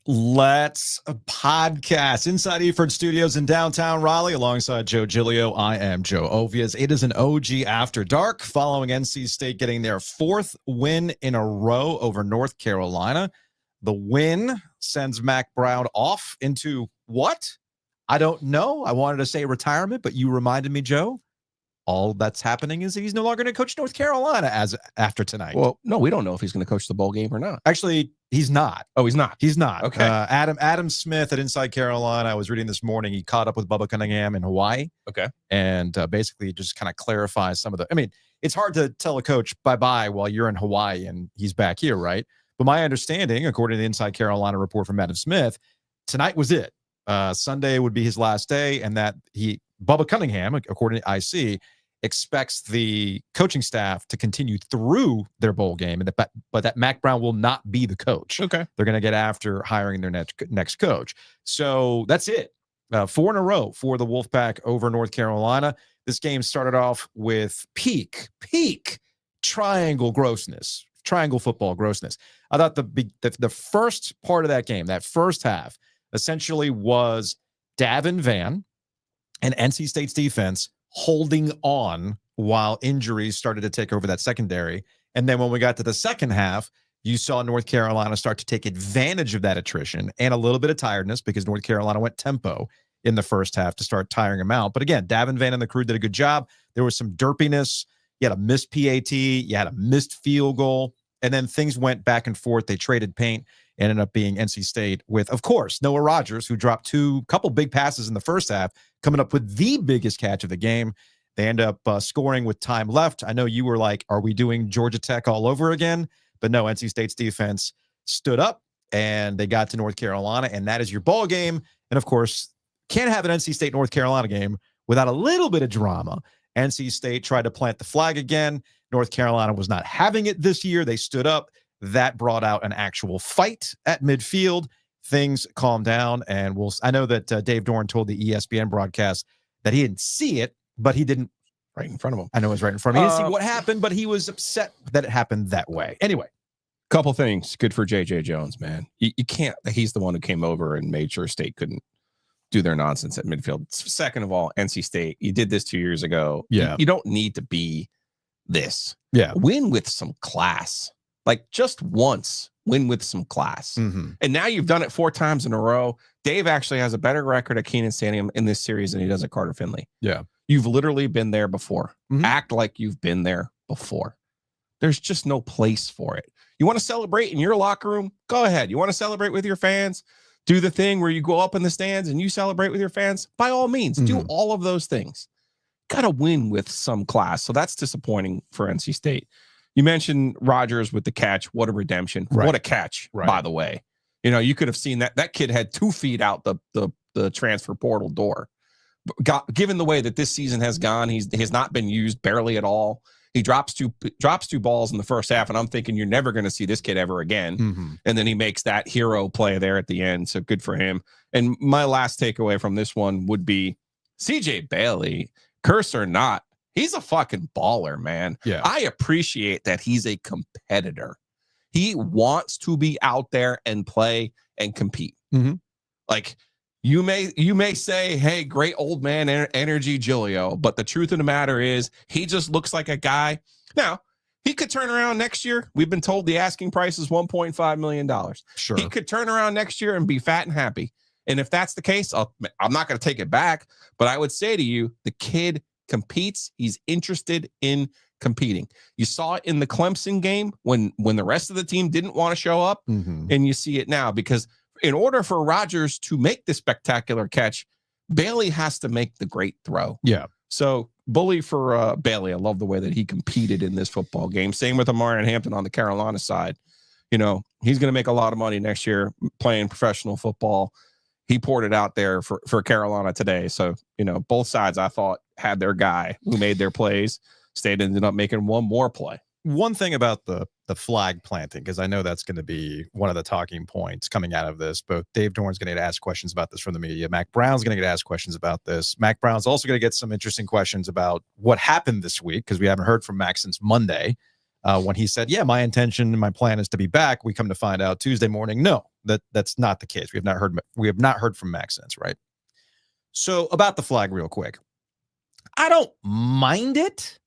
Let's podcast inside Eford Studios in downtown Raleigh alongside Joe Giglio. I am Joe Ovias. It is an OG After Dark following NC State getting their fourth win in a row over North Carolina. The win sends Mack Brown off into what? I don't know. I wanted to say retirement, but you reminded me, Joe. All that's happening is he's no longer going to coach North Carolina as after tonight. Well, no, we don't know if he's going to coach the bowl game or not. Actually, he's not. Oh, he's not. He's not. Okay. Adam Smith at Inside Carolina, I was reading this morning, he caught up with Bubba Cunningham in Hawaii. Okay. And basically just kind of clarifies some of the, I mean, it's hard to tell a coach bye-bye while you're in Hawaii and he's back here, right? But my understanding, according to the Inside Carolina report from Adam Smith, tonight was it. Sunday would be his last day, and that Bubba Cunningham, according to IC, expects the coaching staff to continue through their bowl game, and but that Mack Brown will not be the coach. Okay. They're going to get after hiring their next coach. So that's it. 4 in a row for the Wolfpack over North Carolina. This game started off with peak triangle football grossness. I thought the first part of that game, that first half, essentially was Davin Van and NC State's defense holding on while injuries started to take over that secondary. And then when we got to the second half, you saw North Carolina start to take advantage of that attrition and a little bit of tiredness because North Carolina went tempo in the first half to start tiring them out. But again, Davin Van and the crew did a good job. There was some derpiness. You had a missed PAT. You had a missed field goal. And then things went back and forth. They traded paint. Ended up being NC State with, of course, Noah Rogers, who dropped couple big passes in the first half, coming up with the biggest catch of the game. They end up scoring with time left. I know you were like, are we doing Georgia Tech all over again? But no, NC State's defense stood up, and they got to North Carolina, and that is your ball game. And, of course, can't have an NC State-North Carolina game without a little bit of drama. NC State tried to plant the flag again. North Carolina was not having it this year. They stood up. That brought out an actual fight at midfield. Things calmed down, and I know that Dave Doeren told the ESPN broadcast that he didn't see it, but he didn't right in front of him. I know it was right in front of him. He didn't see what happened, but he was upset that it happened that way. Anyway. Couple things. Good for J.J. Jones, man. You can't. He's the one who came over and made sure State couldn't do their nonsense at midfield. Second of all, NC State, you did this 2 years ago. Yeah. You don't need to be this. Yeah. Win with some class. Like just once, win with some class. Mm-hmm. And now you've done it 4 times in a row. Dave actually has a better record at Keenan Stadium in this series than he does at Carter Finley. Yeah. You've literally been there before. Mm-hmm. Act like you've been there before. There's just no place for it. You want to celebrate in your locker room? Go ahead. You want to celebrate with your fans? Do the thing where you go up in the stands and you celebrate with your fans? By all means, do all of those things. Got to win with some class. So that's disappointing for NC State. You mentioned Rogers with the catch. What a redemption. Right. What a catch, by the way. You know, you could have seen that kid had 2 feet out the transfer portal door. Given the way that this season has gone, he has not been used barely at all. He drops two balls in the first half, and I'm thinking you're never going to see this kid ever again. Mm-hmm. And then he makes that hero play there at the end. So good for him. And my last takeaway from this one would be CJ Bailey, curse or not, he's a fucking baller, man. Yeah. I appreciate that he's a competitor. He wants to be out there and play and compete. Mm-hmm. Like you may say, hey, great old man energy, Giglio. But the truth of the matter is he just looks like a guy. Now, he could turn around next year. We've been told the asking price is $1.5 million. Sure. He could turn around next year and be fat and happy. And if that's the case, I'm not going to take it back. But I would say to you, the kid competes. He's interested in competing. You saw it in the Clemson game when the rest of the team didn't want to show up, and you see it now because in order for Rogers to make the spectacular catch, Bailey has to make the great throw. Yeah. So bully for Bailey. I love the way that he competed in this football game. Same with Amarian Hampton on the Carolina side. You know, he's going to make a lot of money next year playing professional football. He poured it out there for Carolina today. So, you know, both sides I thought had their guy who made their plays. State ended up making one more play. One thing about the flag planting, because I know that's going to be one of the talking points coming out of this. Both Dave Doeren's going to get asked questions about this from the media. Mack Brown's going to get asked questions about this. Mack Brown's also going to get some interesting questions about what happened this week, because we haven't heard from Mack since Monday. when he said, yeah, my intention and my plan is to be back. We come to find out Tuesday morning, no, that's not the case. We have not heard from Mack since, right? So about the flag real quick. I don't mind it.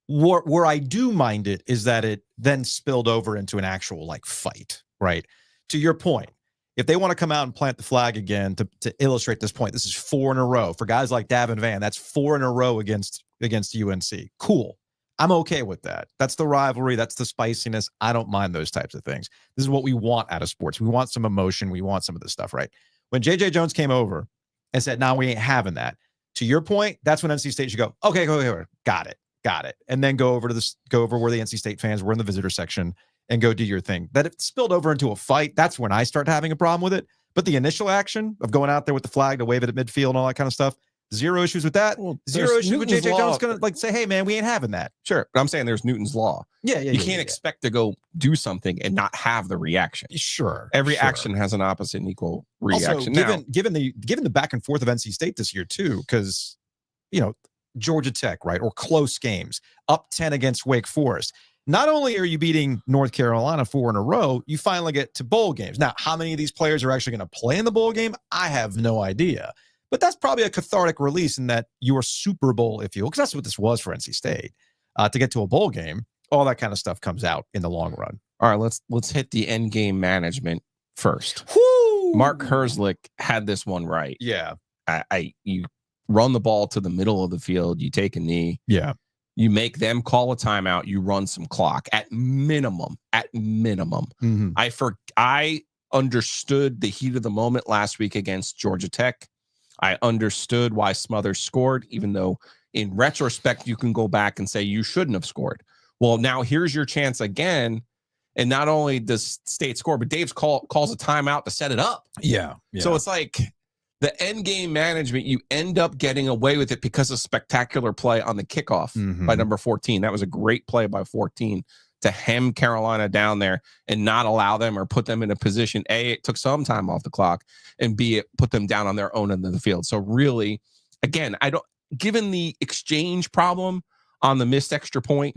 Where I do mind it is that it then spilled over into an actual like fight, right? To your point, if they want to come out and plant the flag again to illustrate this point, this is 4 in a row for guys like Davin Van. That's 4 in a row against UNC. Cool. I'm okay with that. That's the rivalry. That's the spiciness. I don't mind those types of things. This is what we want out of sports. We want some emotion. We want some of this stuff, right? When J.J. Jones came over and said, "No, we ain't having that." To your point, that's when NC State should go, okay, got it. And then go over where the NC State fans were in the visitor section and go do your thing. That it spilled over into a fight, that's when I start having a problem with it. But the initial action of going out there with the flag to wave it at midfield and all that kind of stuff, zero issues with that. Well, zero issues with Newton's J.J. law. Jones going to like say, hey, man, we ain't having that. Sure. But I'm saying there's Newton's law. You can't expect to go do something and not have the reaction. Sure. Every action has an opposite and equal reaction. Also, given the back and forth of NC State this year too, because Georgia Tech, right, or close games, up 10 against Wake Forest. Not only are you beating North Carolina 4 in a row, you finally get to bowl games. Now, how many of these players are actually going to play in the bowl game? I have no idea. But that's probably a cathartic release in that your Super Bowl, if you will, because that's what this was for NC State. To get to a bowl game, all that kind of stuff comes out in the long run. All right, let's hit the end game management first. Woo! Mark Herzlich had this one right. Yeah. You run the ball to the middle of the field, you take a knee. Yeah. You make them call a timeout, you run some clock at minimum. Mm-hmm. I understood the heat of the moment last week against Georgia Tech. I understood why Smothers scored, even though in retrospect, you can go back and say you shouldn't have scored. Well, now here's your chance again. And not only does State score, but Dave's calls a timeout to set it up. Yeah. So it's like the end game management, you end up getting away with it because of spectacular play on the kickoff by number 14. That was a great play by 14 to hem Carolina down there and not allow them or put them in a position. A, it took some time off the clock, and B, it put them down on their own end of the field. So really, again, given the exchange problem on the missed extra point,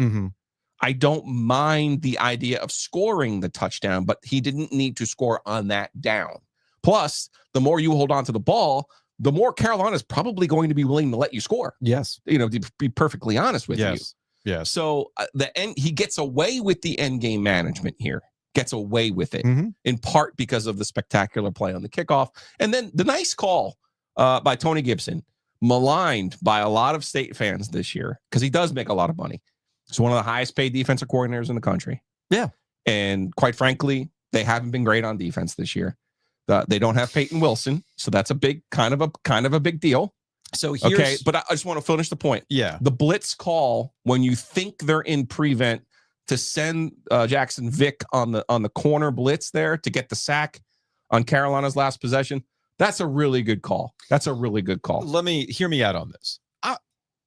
I don't mind the idea of scoring the touchdown, but he didn't need to score on that down. Plus, the more you hold on to the ball, the more Carolina is probably going to be willing to let you score. Yes. To be perfectly honest with you. Yeah. So he gets away with the end game management here. Gets away with it in part because of the spectacular play on the kickoff. And then the nice call by Tony Gibson, maligned by a lot of State fans this year because he does make a lot of money. He's one of the highest paid defensive coordinators in the country. Yeah. And quite frankly, they haven't been great on defense this year. They don't have Peyton Wilson, so that's a big kind of a big deal. So here's, but I just want to finish the point. Yeah. The blitz call when you think they're in prevent to send Jackson Vick on the corner blitz there to get the sack on Carolina's last possession. That's a really good call. Hear me out on this.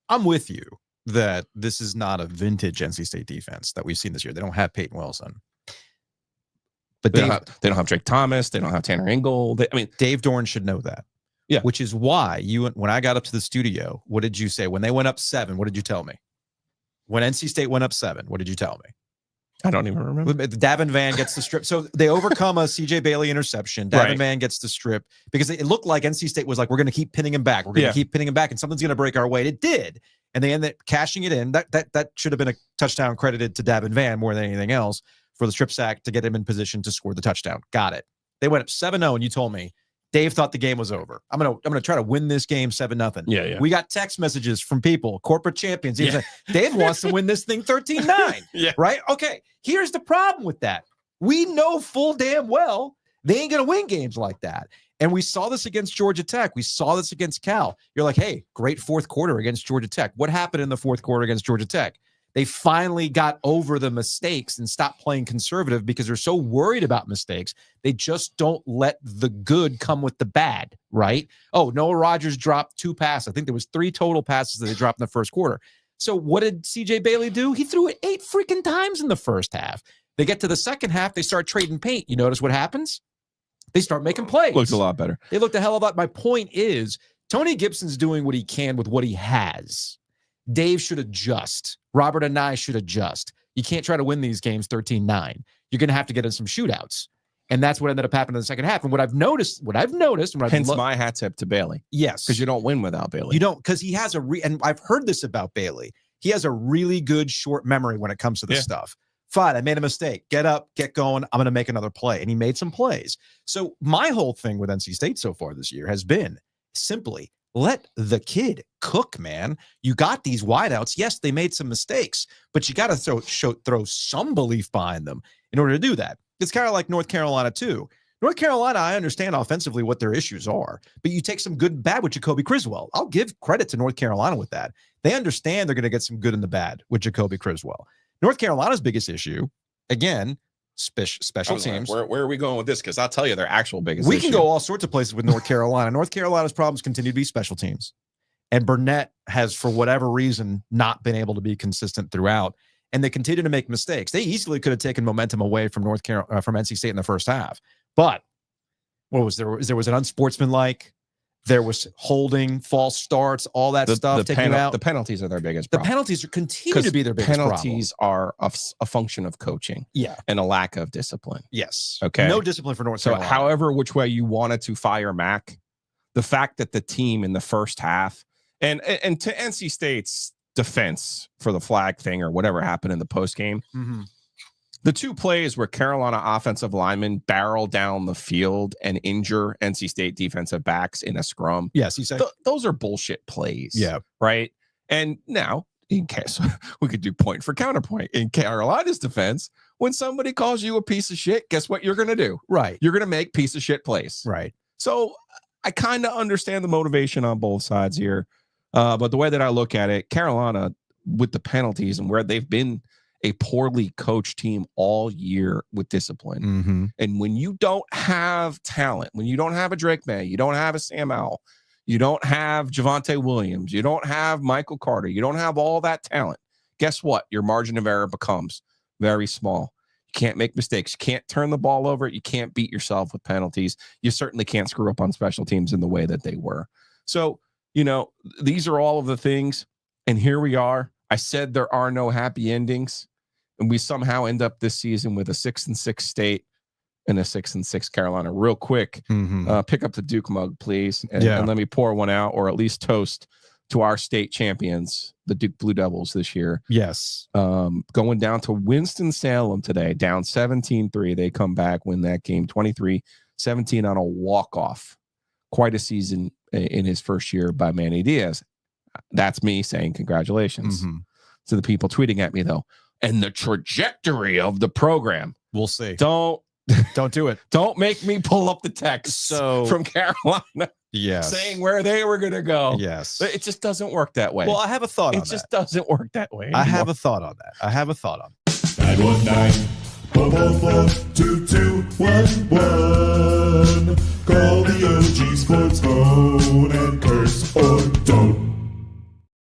I'm with you that this is not a vintage NC State defense that we've seen this year. They don't have Peyton Wilson. But they don't have Drake Thomas. They don't have Tanner Engel. Dave Doeren should know that. Yeah. Which is why when I got up to the studio, what did you say? When they went up 7, what did you tell me? When NC State went up 7, what did you tell me? I don't even remember. Davin Van gets the strip. So they overcome a CJ Bailey interception. Davin Van gets the strip because it looked like NC State was like, we're going to keep pinning him back. We're going to keep pinning him back and something's going to break our way. It did. And they ended up cashing it in. That should have been a touchdown credited to Davin Van more than anything else for the strip sack to get him in position to score the touchdown. Got it. They went up 7-0 and you told me Dave thought the game was over. I'm gonna try to win this game 7-0. Yeah. We got text messages from people, corporate champions. He was like, Dave wants to win this thing 13-9. Yeah. Right? Okay. Here's the problem with that. We know full damn well they ain't gonna win games like that. And we saw this against Georgia Tech. We saw this against Cal. You're like, hey, great fourth quarter against Georgia Tech. What happened in the fourth quarter against Georgia Tech? They finally got over the mistakes and stopped playing conservative because they're so worried about mistakes. They just don't let the good come with the bad, right? Oh, Noah Rogers dropped 2 passes. I think there was 3 total passes that they dropped in the first quarter. So what did CJ Bailey do? He threw it 8 freaking times in the first half. They get to the second half, they start trading paint. You notice what happens? They start making plays. Looks a lot better. They looked a hell of a lot. My point is, Tony Gibson's doing what he can with what he has. Dave should adjust. Robert and I should adjust. You can't try to win these games 13-9. You're going to have to get in some shootouts. And that's what ended up happening in the second half. And what I've noticed, hence my hat tip to Bailey. Yes. Because you don't win without Bailey. You don't, because he has and I've heard this about Bailey. He has a really good short memory when it comes to this stuff. Fine, I made a mistake. Get up, get going. I'm going to make another play. And he made some plays. So my whole thing with NC State so far this year has been simply let the kid cook, man. You got these wideouts. Yes, they made some mistakes, but you got to throw some belief behind them in order to do that. It's kind of like North Carolina, too. North Carolina, I understand offensively what their issues are, but you take some good and bad with Jacoby Criswell. I'll give credit to North Carolina with that. They understand they're going to get some good and the bad with Jacoby Criswell. North Carolina's biggest issue, again, special teams. Where are we going with this? Because I'll tell you their actual biggest issue. We can go all sorts of places with North Carolina. North Carolina's problems continue to be special teams. And Burnett has, for whatever reason, not been able to be consistent throughout. And they continue to make mistakes. They easily could have taken momentum away from from NC State in the first half. But what was there? There was an unsportsmanlike. There was holding, false starts, all that stuff. Taking out the penalties are their biggest problem. The penalties continue to be their biggest problem. Penalties are a function of coaching, and a lack of discipline. Yes. Okay. No discipline for North Carolina. So, however, which way you wanted to fire Mack, the fact that the team in the first half and to NC State's defense for the flag thing or whatever happened in the post game. The two plays where Carolina offensive linemen barrel down the field and injure NC State defensive backs in a scrum. Yes, you said those are bullshit plays. Yeah. Right. And now, in case we could do point for counterpoint in Carolina's defense, when somebody calls you a piece of shit, guess what you're going to do? Right. You're going to make piece of shit plays. Right. So I kind of understand the motivation on both sides here. But the way that I look at it, Carolina with the penalties and where they've been a poorly coached team all year with discipline. And when you don't have talent, when you don't have a Drake May, you don't have a Sam Howell, you don't have Javonte Williams, you don't have Michael Carter, you don't have all that talent, guess what? Your margin of error becomes very small. You can't make mistakes. You can't turn the ball over. You can't beat yourself with penalties. You certainly can't screw up on special teams in the way that they were. So, these are all of the things. And here we are. I said there are no happy endings. And we somehow end up this season with a 6-6 State and a 6-6 Carolina. Real quick, pick up the Duke mug, please. And let me pour one out, or at least toast to our state champions, the Duke Blue Devils this year. Yes. Going down to Winston-Salem today, down 17-3. They come back, win that game 23-17 on a walk-off. Quite a season in his first year by Manny Diaz. That's me saying congratulations to the people tweeting at me, though. And the trajectory of the program. We'll see. Don't do it. Don't make me pull up the text from Carolina. Yes. Saying where they were going to go. Yes. It just doesn't work that way. Well, I have a thought on that. It just doesn't work that way anymore. I have a thought on that. 919-444-2211. Call the OG Sports phone and curse or don't.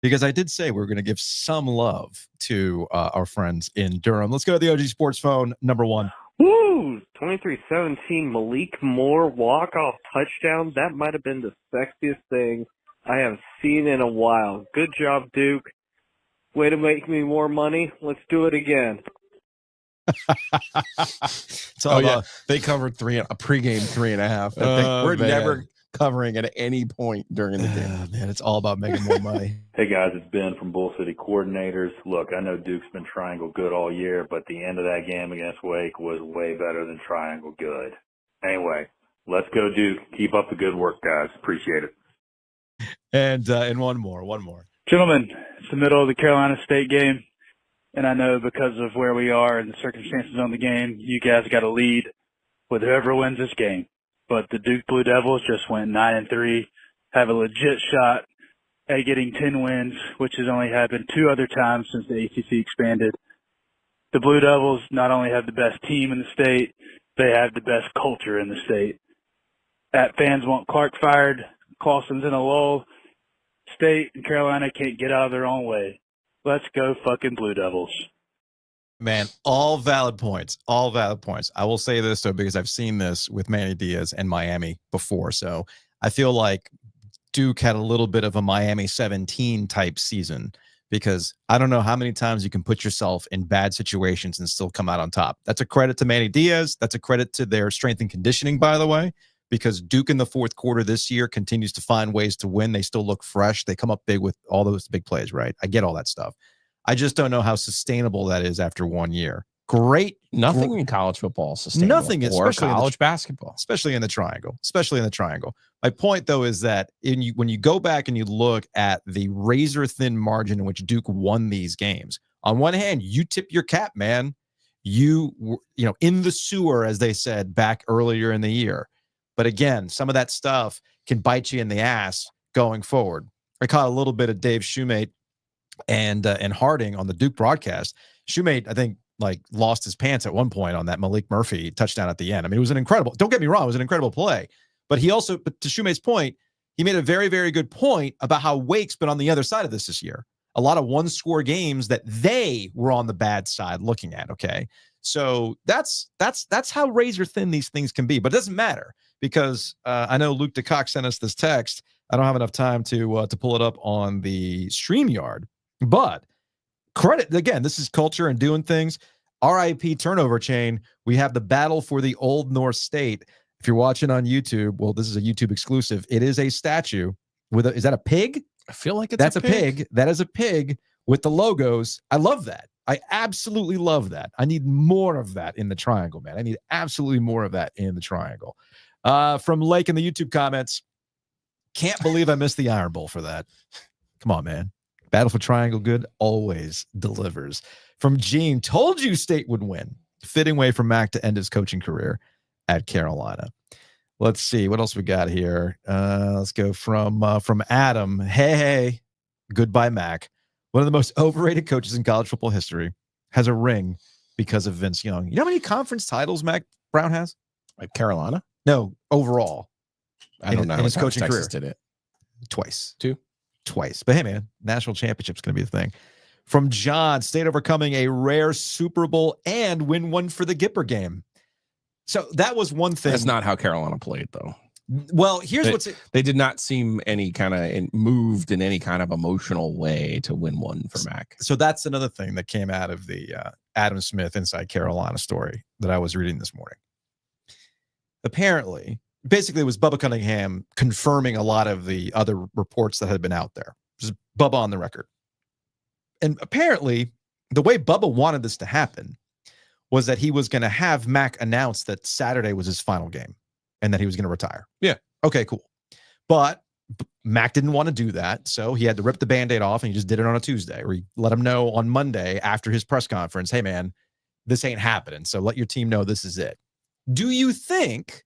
Because I did say we're going to give some love to our friends in Durham. Let's go to the OG Sports phone, number one. Woo! 23-17 Malik Moore walk-off touchdown. That might have been the sexiest thing I have seen in a while. Good job, Duke. Way to make me more money. Let's do it again. They covered a pregame 3.5. We're never covering at any point during the game. Man, it's all about making more money. Hey guys, it's Ben from Bull City Coordinators. Look, I know Duke's been triangle good all year, but the end of that game against Wake was way better than triangle good. Anyway, let's go Duke. Keep up the good work, guys. Appreciate it. And one more. Gentlemen, it's the middle of the Carolina State game, and I know because of where we are and the circumstances on the game, you guys got to lead with whoever wins this game. But the Duke Blue Devils just went 9-3, have a legit shot at getting 10 wins, which has only happened 2 other times since the ACC expanded. The Blue Devils not only have the best team in the state, they have the best culture in the state. Fans want Clark fired, Clawson's in a lull. State and Carolina can't get out of their own way. Let's go fucking Blue Devils. Man, all valid points. I will say this, though, because I've seen this with Manny Diaz and Miami before. So I feel like Duke had a little bit of a Miami 17 type season because I don't know how many times you can put yourself in bad situations and still come out on top. That's a credit to Manny Diaz. That's a credit to their strength and conditioning, by the way, because Duke in the fourth quarter this year continues to find ways to win. They still look fresh. They come up big with all those big plays, right? I get all that stuff. I just don't know how sustainable that is after 1 year. Great. Nothing in college football is sustainable. Nothing, or especially college basketball. Especially in the triangle. My point, though, is that when you go back and you look at the razor-thin margin in which Duke won these games, on one hand, you tip your cap, man. You know, in the sewer, as they said back earlier in the year. But again, some of that stuff can bite you in the ass going forward. I caught a little bit of Dave Shoemate and Harding on the Duke broadcast. Shoemate, I think, lost his pants at one point on that Malik Murphy touchdown at the end. I mean, it was an incredible, don't get me wrong, it was an incredible play. But he also, but to Shoemate's point, he made a very, very good point about how Wake's been on the other side of this year. A lot of one-score games that they were on the bad side looking at, okay? So that's how razor-thin these things can be. But it doesn't matter because I know Luke DeCock sent us this text. I don't have enough time to pull it up on the StreamYard. But credit, again, this is culture and doing things. RIP turnover chain. We have the battle for the Old North State. If you're watching on YouTube, well, this is a YouTube exclusive. It is a statue with is that a pig? I feel like that's a pig. That is a pig with the logos. I love that. I absolutely love that. I need more of that in the triangle, man. I need absolutely more of that in the triangle. From Lake in the YouTube comments, can't believe I missed the Iron Bowl for that. Come on, man. Battle for Triangle Good always delivers. From Gene, told you State would win. Fitting way for Mack to end his coaching career at Carolina. Let's see what else we got here. Let's go from Adam. Hey, goodbye, Mack. One of the most overrated coaches in college football history has a ring because of Vince Young. You know how many conference titles Mack Brown has? Like Carolina? No, overall. I don't know. In his coaching Texas career. Did it twice. Twice. But hey, man, national championship's going to be the thing. From John, State overcoming a rare Super Bowl and win one for the Gipper game. So that was one thing. That's not how Carolina played, though. Well, here's they did not seem any kind of moved in any kind of emotional way to win one for Mack. So that's another thing that came out of the Adam Smith Inside Carolina story that I was reading this morning. Apparently, basically, it was Bubba Cunningham confirming a lot of the other reports that had been out there. Just Bubba on the record. And apparently, the way Bubba wanted this to happen was that he was going to have Mack announce that Saturday was his final game and that he was going to retire. Yeah. Okay, cool. But Mack didn't want to do that, so he had to rip the Band-Aid off, and he just did it on a Tuesday, or he let him know on Monday after his press conference, hey, man, this ain't happening, so let your team know this is it. Do you think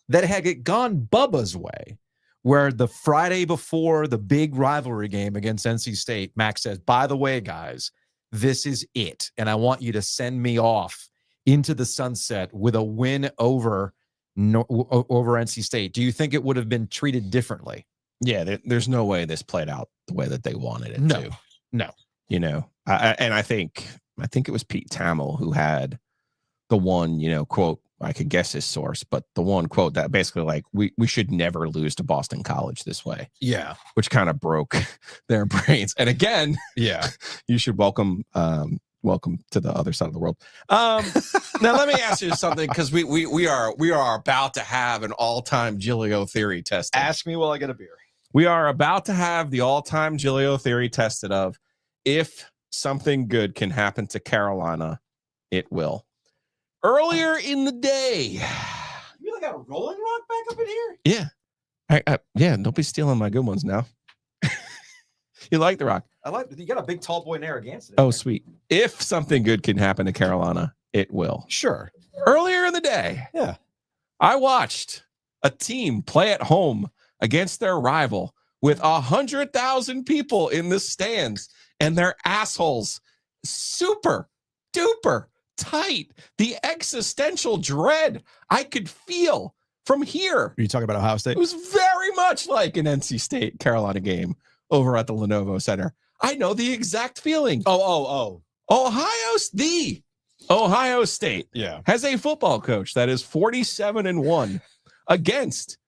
that had it gone Bubba's way, where the Friday before the big rivalry game against NC State, Mack says, by the way, guys, this is it, and I want you to send me off into the sunset with a win over NC State. Do you think it would have been treated differently? Yeah, there's no way this played out the way that they wanted it to. No. You know, and I think it was Pete Thamel who had the one, quote, I could guess his source, but the one quote that basically like, we should never lose to Boston College this way. Yeah. Which kind of broke their brains. And again, yeah, you should welcome to the other side of the world. Now let me ask you something, because we are about to have an all-time Giglio theory tested. Ask me while I get a beer. We are about to have the all-time Giglio theory tested of if something good can happen to Carolina, it will. Earlier in the day. You got a Rolling Rock back up in here? Yeah. Yeah, don't be stealing my good ones now. You like the rock? I like it. You got a big tall boy Narragansett. Oh, sweet. If something good can happen to Carolina, it will. Sure. Earlier in the day, yeah, I watched a team play at home against their rival with 100,000 people in the stands and their assholes super duper tight. The existential dread I could feel from here. Are you talking about Ohio State? It was very much like an NC State Carolina game over at the Lenovo Center. I know the exact feeling. Oh. Ohio State yeah, has a football coach that is 47-1 against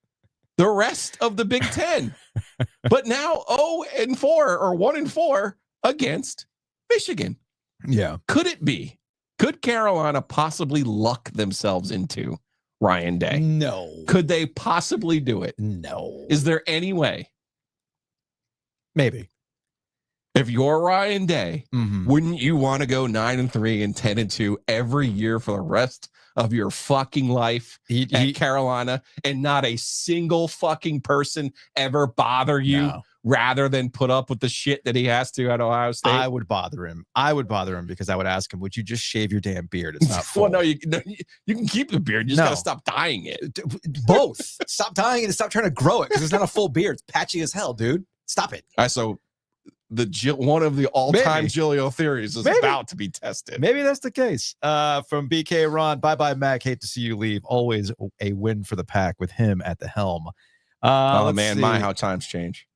the rest of the Big Ten, but now 0-4 or 1-4 against Michigan. Yeah. Could it be? Could Carolina possibly luck themselves into Ryan Day? No. Could they possibly do it? No. Is there any way? Maybe. If you're Ryan Day, Mhm. wouldn't you want to go 9-3 and 10-2 every year for the rest of your fucking life at Carolina, and not a single fucking person ever bother you, No. rather than put up with the shit that he has to at Ohio State? I would bother him. Because I would ask him, would you just shave your damn beard? It's not full. Well, no, you can keep the beard. You just gotta stop dyeing it. Both. Stop dyeing it and stop trying to grow it, because it's not a full beard. It's patchy as hell, dude. Stop it. All right, so one of the all-time Maybe. Giglio theories is Maybe. about to be tested. Maybe that's the case. From BK Ron, bye-bye, Mac. Hate to see you leave. Always a win for the Pack with him at the helm. Oh, man, how times change.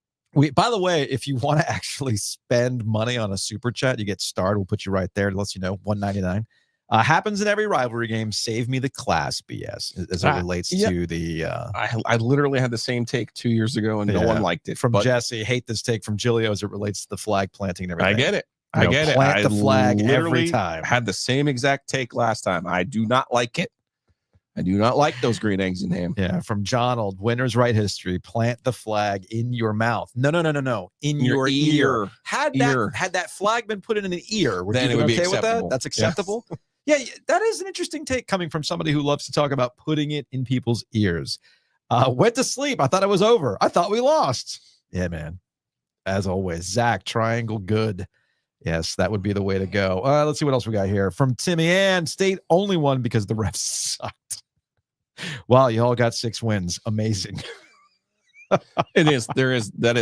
By the way, if you want to actually spend money on a super chat, you get starred. We'll put you right there. It lets you know, $1.99. Happens in every rivalry game. Save me the class BS as it relates to the. I literally had the same take 2 years ago, and no one liked it. From Jesse, hate this take from Giglio as it relates to the flag planting and everything. I get it. I get it. Plant the flag every literally time. Had the same exact take last time. I do not like it. I do not like those green eggs and ham. Yeah, from John Old, winners write history. Plant the flag in your mouth. No. In your ear. Had that flag been put in an ear, would then you it would be be okay with that? acceptable. That's acceptable. Yes. Yeah, that is an interesting take coming from somebody who loves to talk about putting it in people's ears. Went to sleep. I thought it was over. I thought we lost. Yeah, man. As always, Zach, triangle good. Yes, that would be the way to go. Let's see what else we got here. From Timmy Ann, State only won because the refs sucked. Wow, you all got 6 wins. Amazing. That is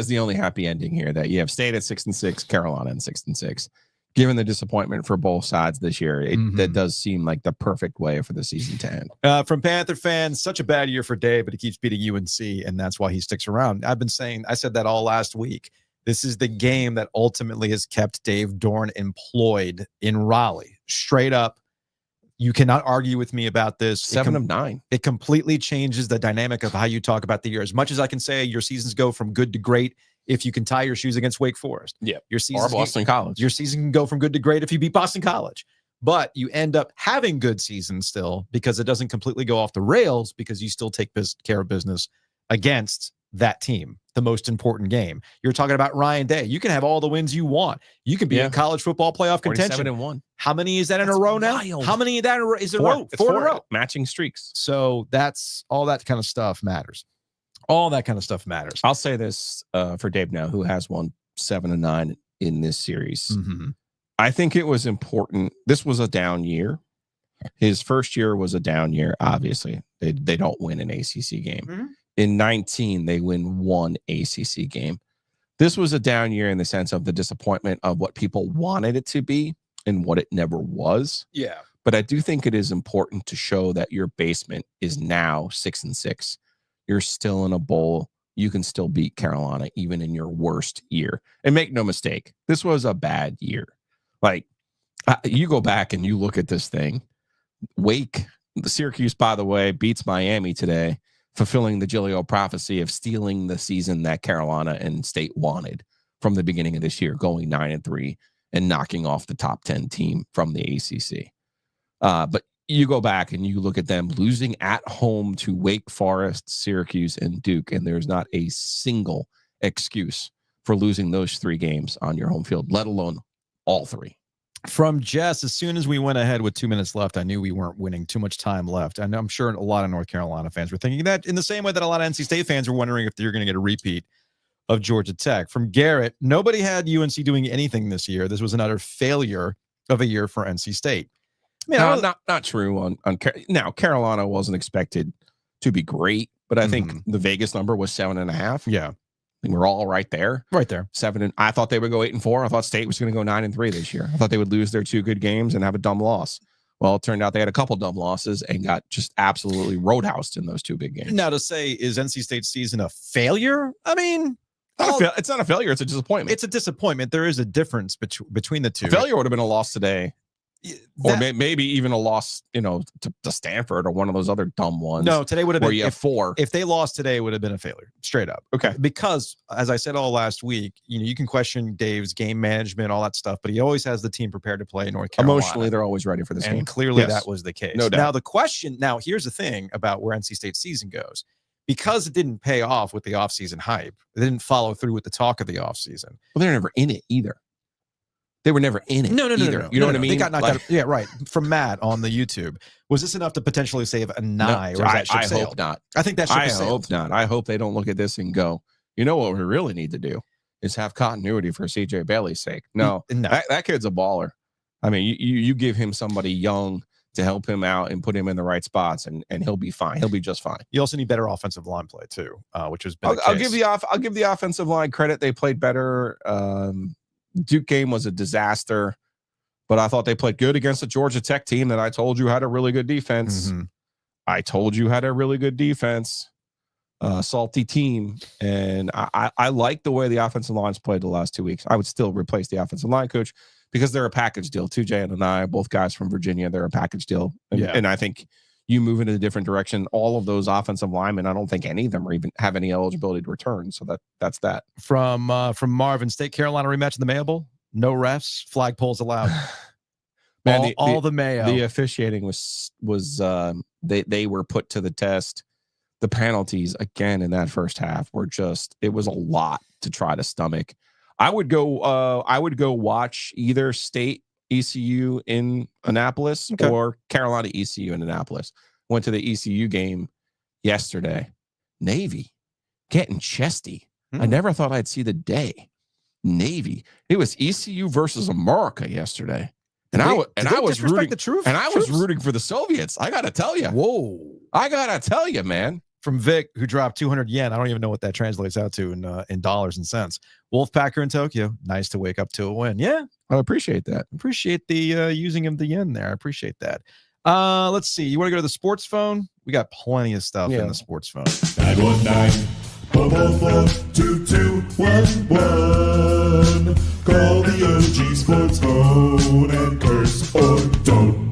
the only happy ending here, that you have State at 6-6, Carolina at 6-6. Given the disappointment for both sides this year, that does seem like the perfect way for the season to end. From Panther fans, such a bad year for Dave, but he keeps beating UNC, and that's why he sticks around. I said that all last week. This is the game that ultimately has kept Dave Doeren employed in Raleigh. Straight up, you cannot argue with me about this. 7 of 9. It completely changes the dynamic of how you talk about the year. As much as I can say your seasons go from good to great if you can tie your shoes against Wake Forest. Yeah. Your season or Boston College. Your season can go from good to great if you beat Boston College. But you end up having good seasons still, because it doesn't completely go off the rails, because you still take care of business against that team, the most important game. You're talking about Ryan Day. You can have all the wins you want. You can be in college football playoff contention. 47-1. How many is that in a row now? Wild. How many is that is in a row? Four in a row. Matching streaks. So that's all that kind of stuff matters. All that kind of stuff matters. I'll say this for Dave now, who has won 7-9 in this series. Mm-hmm. I think it was important. This was a down year. His first year was a down year. Obviously, they don't win an ACC game. Mm-hmm. In 19, they win 1 ACC game. This was a down year in the sense of the disappointment of what people wanted it to be and what it never was. Yeah. But I do think it is important to show that your basement is now 6-6. You're still in a bowl. You can still beat Carolina even in your worst year. And make no mistake, this was a bad year. Like, you go back and you look at this thing. Wake, the Syracuse, by the way, beats Miami today, fulfilling the Giglio prophecy of stealing the season that Carolina and State wanted from the beginning of this year, going 9-3 and knocking off the top 10 team from the ACC. But you go back and you look at them losing at home to Wake Forest, Syracuse, and Duke, and there's not a single excuse for losing those 3 games on your home field, let alone all 3. From Jess, as soon as we went ahead with 2 minutes left, I knew we weren't winning. Too much time left. And I'm sure a lot of North Carolina fans were thinking that, in the same way that a lot of NC State fans were wondering if you're going to get a repeat of Georgia Tech. From Garrett, nobody had UNC doing anything this year. This was another failure of a year for NC State. I mean, not true on now. Carolina wasn't expected to be great, but I think the Vegas number was 7.5. Yeah. I think we're all right there. 7. I thought they would go 8-4. I thought State was going to go 9-3 this year. I thought they would lose their 2 good games and have a dumb loss. Well, it turned out they had a couple dumb losses and got just absolutely roadhoused in those 2 big games. Now, to say, is NC State's season a failure? I mean, it's not a failure. It's a disappointment. It's a disappointment. There is a difference between the two. A failure would have been a loss today Or maybe even a loss, to Stanford or one of those other dumb ones. No, today would have been, where you have 4. If they lost today, it would have been a failure, straight up. Okay. Because, as I said all last week, you can question Dave's game management, all that stuff, but he always has the team prepared to play in North Carolina. Emotionally, they're always ready for this game. And clearly that was the case. No doubt. Now, the question, here's the thing about where NC State's season goes. Because it didn't pay off with the offseason hype, it didn't follow through with the talk of the offseason. Well, they're never in it either. They were never in it. No. You know what I mean? They got knocked out. Yeah, right. From Matt on the YouTube. Was this enough to potentially save a nye? No, or is that ship I sailed? hope not. I think that ship sailed. I hope not. I hope they don't look at this and go, you know what we really need to do is have continuity for CJ Bailey's sake. No. That kid's a baller. I mean, you give him somebody young to help him out and put him in the right spots, and he'll be fine. He'll be just fine. You also need better offensive line play too, which has been. I'll give the offensive line credit. They played better. Duke game was a disaster, but I thought they played good against the Georgia Tech team that I told you had a really good defense. Mm-hmm. I told you had a really good defense, salty team, and I like the way the offensive line's played the last 2 weeks. I would still replace the offensive line coach, because they're a package deal. 2J and I, both guys from Virginia, they're a package deal. And I think you move in a different direction. All of those offensive linemen, I don't think any of them even have any eligibility to return. So that's that. From Marvin, State Carolina rematch in the Mayo Bowl. No refs, flagpoles allowed. Man, all the Mayo. The officiating was they were put to the test. The penalties again in that first half were it was a lot to try to stomach. I would go watch either State ECU in Annapolis or Carolina ECU in Annapolis. Went to the ECU game yesterday. Navy getting chesty. I never thought I'd see the day. Navy. It was ECU versus America yesterday. And I was rooting for the Soviets. I got to tell you. Whoa. I got to tell you, man. From Vic, who dropped 200 yen. I don't even know what that translates out to in dollars and cents. Wolfpacker in Tokyo. Nice to wake up to a win. Yeah. I appreciate that. Appreciate the using of the yen there. I appreciate that. Let's see. You want to go to the sports phone? We got plenty of stuff in the sports phone. 919-444-2211. Call the OG Sports Phone and curse or don't.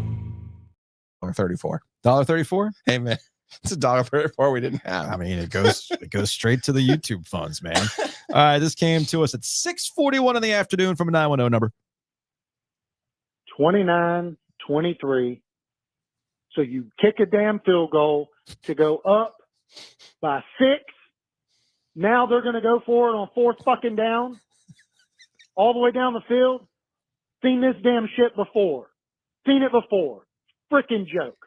$1.34. $1.34? Hey, man. It's $1.34 we didn't have. I mean, it goes straight to the YouTube funds, man. All right, this came to us at 6:41 in the afternoon from a 910 number. 29-23. So you kick a damn field goal to go up by 6. Now they're going to go for it on 4th fucking down, all the way down the field. Seen this damn shit before. Seen it before. Freaking joke.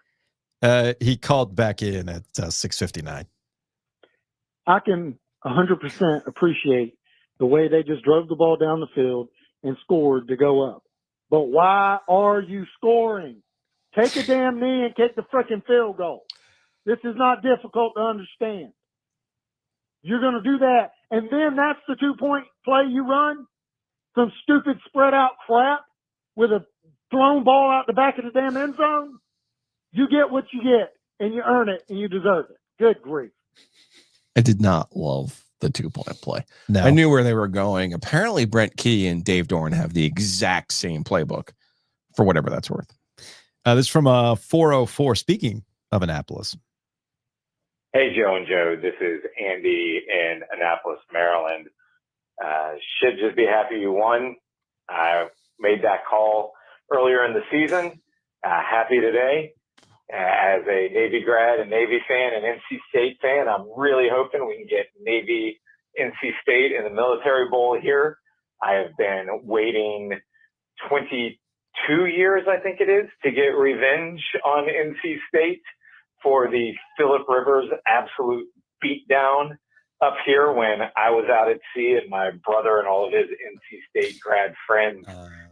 He called back in at 6:59. I can 100% appreciate the way they just drove the ball down the field and scored to go up. But why are you scoring? Take a damn knee and kick the freaking field goal. This is not difficult to understand. You're going to do that, and then that's the 2-point play you run? Some stupid spread out crap with a thrown ball out the back of the damn end zone? You get what you get, and you earn it, and you deserve it. Good grief. I did not love the 2-point play. No. I knew where they were going. Apparently, Brent Key and Dave Doeren have the exact same playbook, for whatever that's worth. This is from 404. Speaking of Annapolis. Hey, Joe and Joe. This is Andy in Annapolis, Maryland. Should just be happy you won. I made that call earlier in the season. Happy today. As a Navy grad and Navy fan and NC State fan, I'm really hoping we can get Navy NC State in the Military Bowl here. I have been waiting 22 years, I think it is, to get revenge on NC State for the Phillip Rivers absolute beatdown up here when I was out at sea and my brother and all of his NC State grad friends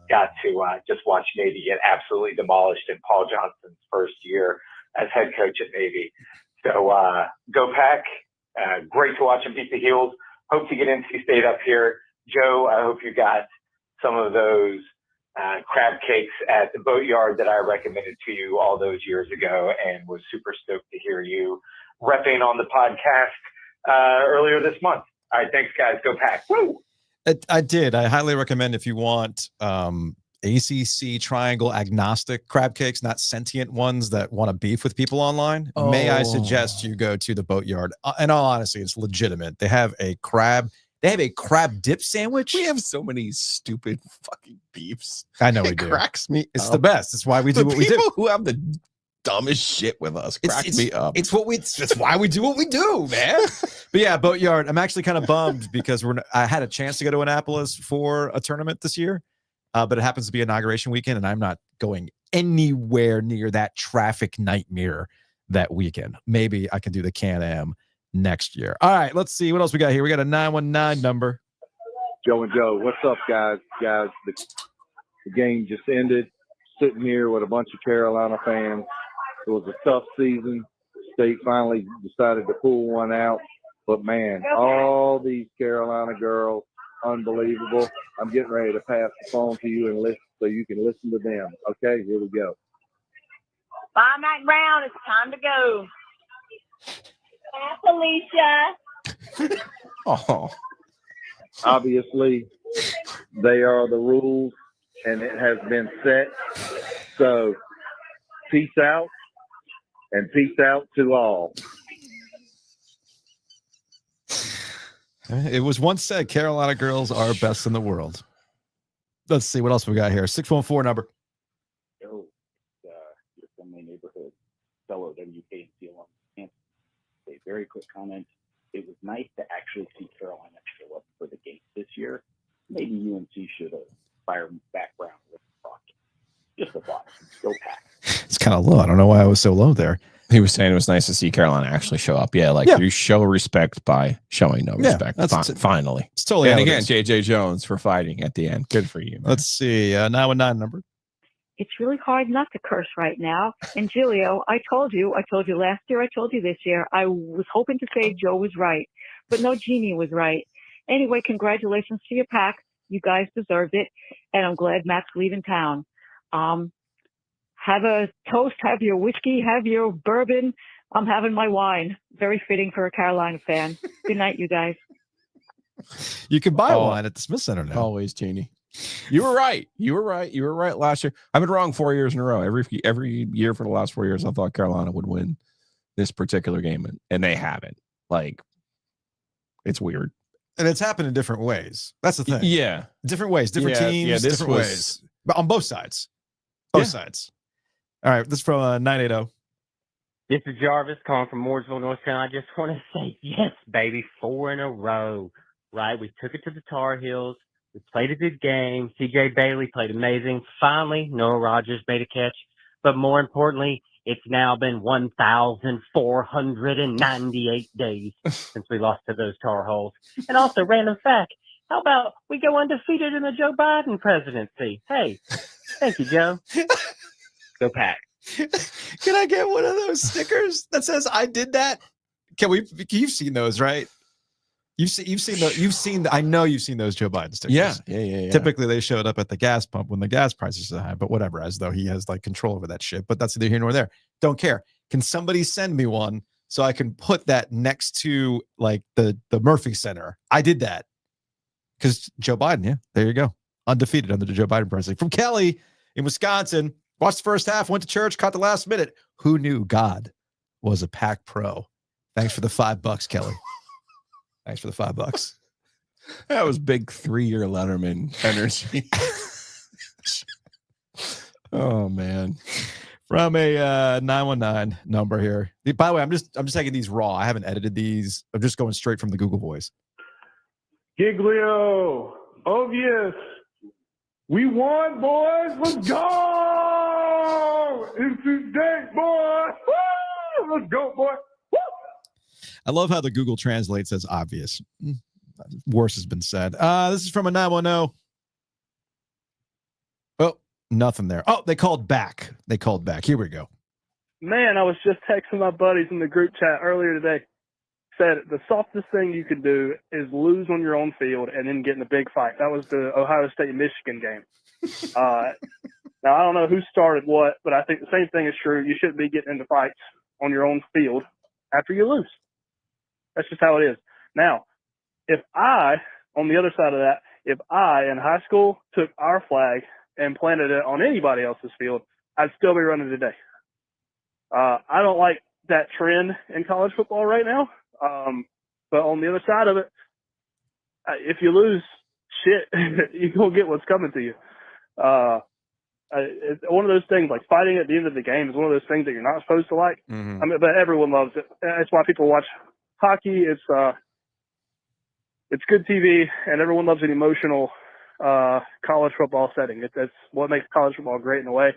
got to just watch Navy get absolutely demolished in Paul Johnson's first year as head coach at Navy. So go Pack. Great to watch them beat the Heels. Hope to get NC State up here. Joe, I hope you got some of those crab cakes at the Boatyard that I recommended to you all those years ago and was super stoked to hear you repping on the podcast earlier this month. All right, thanks, guys. Go Pack. Woo! I did. I highly recommend if you want ACC triangle agnostic crab cakes, not sentient ones that want to beef with people online, may I suggest you go to the Boatyard? In all honesty, it's legitimate. They have a crab dip sandwich. We have so many stupid fucking beefs. I know it we do. Cracks me. It's up. the best. It's why we do what we do. People who have the dumbest shit with us crack me up. It's why we do what we do, man. But yeah, Boatyard. I'm actually kind of bummed because I had a chance to go to Annapolis for a tournament this year, but it happens to be inauguration weekend, and I'm not going anywhere near that traffic nightmare that weekend. Maybe I can do the Can-Am next year. All right, let's see what else we got here. We got a 919 number. Joe and Joe, what's up, guys? The game just ended. Sitting here with a bunch of Carolina fans. It was a tough season. State finally decided to pull one out. But, man, all these Carolina girls, unbelievable. I'm getting ready to pass the phone to you and listen so you can listen to them. Okay, here we go. Bye, Mack Brown. It's time to go. Bye, Felicia. Oh. Obviously, they are the rules, and it has been set. So, peace out, and peace out to all. It was once said Carolina girls are best in the world. Let's see what else we got here. 614 number. Yo, your friendly neighborhood fellow WKC alum. A very quick comment. It was nice to actually see Carolina show up for the game this year. Maybe UNC should have fired Mack Brown with the rock. Just a thought. Go Pack. It's kind of low. I don't know why I was so low there. He was saying it was nice to see Carolina actually show up. Yeah, you show respect by showing no respect. Finally. It's totally. And again, JJ Jones for fighting at the end. Good for you, man. Let's see. 919 number. It's really hard not to curse right now. And Giulio, I told you last year, I told you this year, I was hoping to say Joe was right, but no, Jeannie was right. Anyway, congratulations to your pack. You guys deserved it. And I'm glad Matt's leaving town. Have a toast, have your whiskey, have your bourbon. I'm having my wine. Very fitting for a Carolina fan. Good night, you guys. You can buy wine at the Smith Center now. Always, Jeannie. You were right. You were right last year. I've been wrong 4 years in a row. Every year for the last 4 years, I thought Carolina would win this particular game, and they haven't. It's weird. And it's happened in different ways. That's the thing. Yeah. Different ways, different teams, different ways. But on both sides. Both sides. All right, this is from 980. This is Jarvis calling from Mooresville, North Carolina. I just want to say, yes, baby, 4 in a row, right? We took it to the Tar Heels. We played a good game. C.J. Bailey played amazing. Finally, Noah Rogers made a catch. But more importantly, it's now been 1,498 days since we lost to those Tar Heels. And also, random fact, how about we go undefeated in the Joe Biden presidency? Hey, thank you, Joe. Go Pack. Can I get one of those stickers that says I did that? You've seen those, right? I know you've seen those Joe Biden stickers. Yeah. Typically they showed up at the gas pump when the gas prices are high, but whatever, as though he has control over that shit. But that's neither here nor there. Don't care. Can somebody send me one so I can put that next to the Murphy Center? I did that. Because Joe Biden, there you go. Undefeated under the Joe Biden presidency. From Kelly in Wisconsin. Watched the first half, went to church, caught the last minute. Who knew God was a Pack Pro? Thanks for the $5, Kelly. Thanks for the $5. That was big 3-year Letterman energy. Oh man. From a 919 number here. By the way, I'm just taking these raw. I haven't edited these. I'm just going straight from the Google voice. Giglio. Oh yes. We won, boys. Let's go! Into date, boy. Woo! Let's go, boy. Woo! I love how the Google Translate says obvious. Worse has been said. This is from a 910. Oh, nothing there. Oh, they called back. Here we go. Man, I was just texting my buddies in the group chat earlier today. Said the softest thing you could do is lose on your own field and then get in a big fight. That was the Ohio State-Michigan game. Now, I don't know who started what, but I think the same thing is true. You shouldn't be getting into fights on your own field after you lose. That's just how it is. Now, if I, on the other side of that, if I in high school took our flag and planted it on anybody else's field, I'd still be running today. I don't like that trend in college football right now. But on the other side of it, if you lose, shit, you're going to get what's coming to you. It's one of those things, like fighting at the end of the game is one of those things that you're not supposed to like. Mm-hmm. I mean, but everyone loves it. That's why people watch hockey. It's good TV, and everyone loves an emotional college football setting. That's what makes college football great in a way.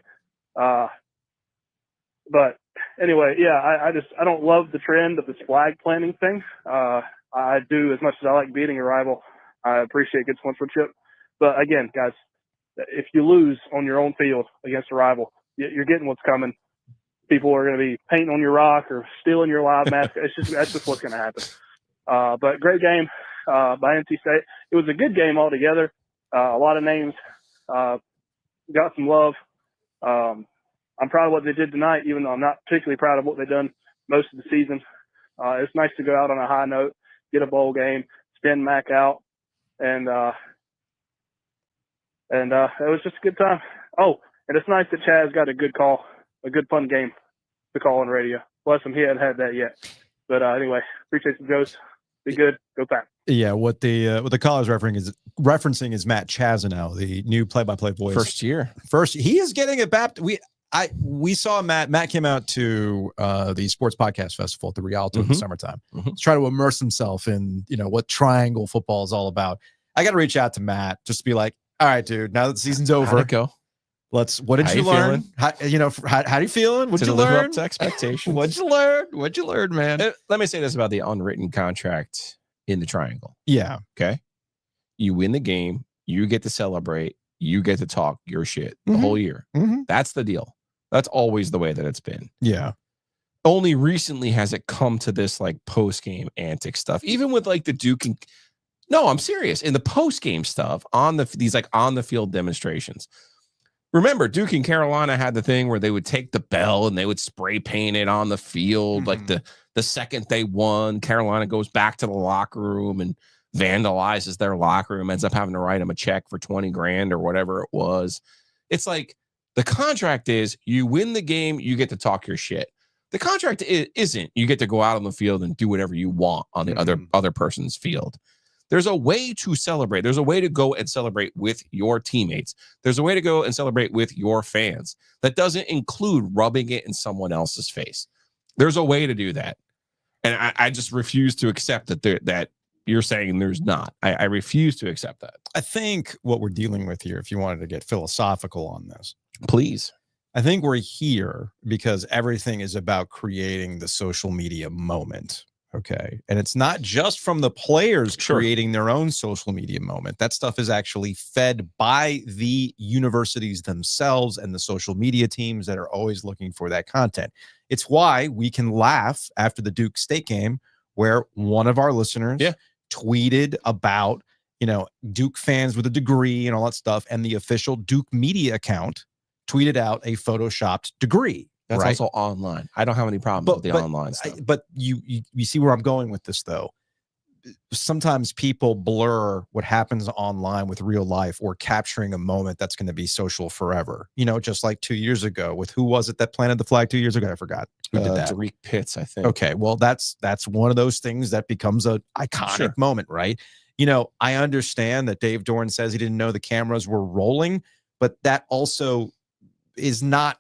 But anyway, yeah, I don't love the trend of this flag planting thing. I do, as much as I like beating a rival, I appreciate good sportsmanship. But again, guys, if you lose on your own field against a rival, you're getting what's coming. People are going to be painting on your rock or stealing your live mask. That's just what's going to happen. But great game by NC State. It was a good game altogether. A lot of names got some love. I'm proud of what they did tonight, even though I'm not particularly proud of what they've done most of the season. It's nice to go out on a high note, get a bowl game, spin Mack out, and it was just a good time. Oh, and it's nice that Chaz got a good call, a good fun game to call on radio. Bless him, he hadn't had that yet. But anyway, appreciate the Joes. Be good. Go Pack. Yeah, what the call is referencing is Matt Chazanow, the new play-by-play voice. First, he is getting it back. We saw Matt. Matt came out to the Sports Podcast Festival at the Rialto in the summertime. To try to immerse himself in what triangle football is all about. I got to reach out to Matt just to be like, all right, dude. Now that the season's over, how'd it go? What did you learn? How you feeling? What'd you live learn? up to expectations. What'd you learn? What'd you learn, man? Let me say this about the unwritten contract in the triangle. Yeah. Okay. You win the game. You get to celebrate. You get to talk your shit the whole year. That's the deal. That's always the way that it's been. Yeah. Only recently has it come to this like post-game antic stuff. Even with like the Duke and no, I'm serious. In the post-game stuff on these like on the field demonstrations. Remember, Duke and Carolina had the thing where they would take the bell and they would spray paint it on the field. Like the second they won, Carolina goes back to the locker room and vandalizes their locker room, ends up having to write them a check for 20 grand or whatever it was. It's like the contract is you win the game, you get to talk your shit. The contract isn't you get to go out on the field and do whatever you want on the other person's field. There's a way to celebrate. There's a way to go and celebrate with your teammates. There's a way to go and celebrate with your fans. That doesn't include rubbing it in someone else's face. There's a way to do that. And I just refuse to accept that you're saying there's not. I refuse to accept that. I think what we're dealing with here, if you wanted to get philosophical on this, please. I think we're here because everything is about creating the social media moment. Okay. And it's not just from the players creating their own social media moment. That stuff is actually fed by the universities themselves and the social media teams that are always looking for that content. It's why we can laugh after the Duke State game where one of our listeners tweeted about, Duke fans with a degree and all that stuff. And the official Duke media account tweeted out a photoshopped degree. That's also online. I don't have any problems with the online stuff. But you see where I'm going with this, though. Sometimes people blur what happens online with real life or capturing a moment that's going to be social forever. Just like 2 years ago with who was it that planted the flag 2 years ago? I forgot. Who did that? Tariq Pitts, I think. Okay, well, that's one of those things that becomes an iconic moment, right? I understand that Dave Doeren says he didn't know the cameras were rolling, but that also is not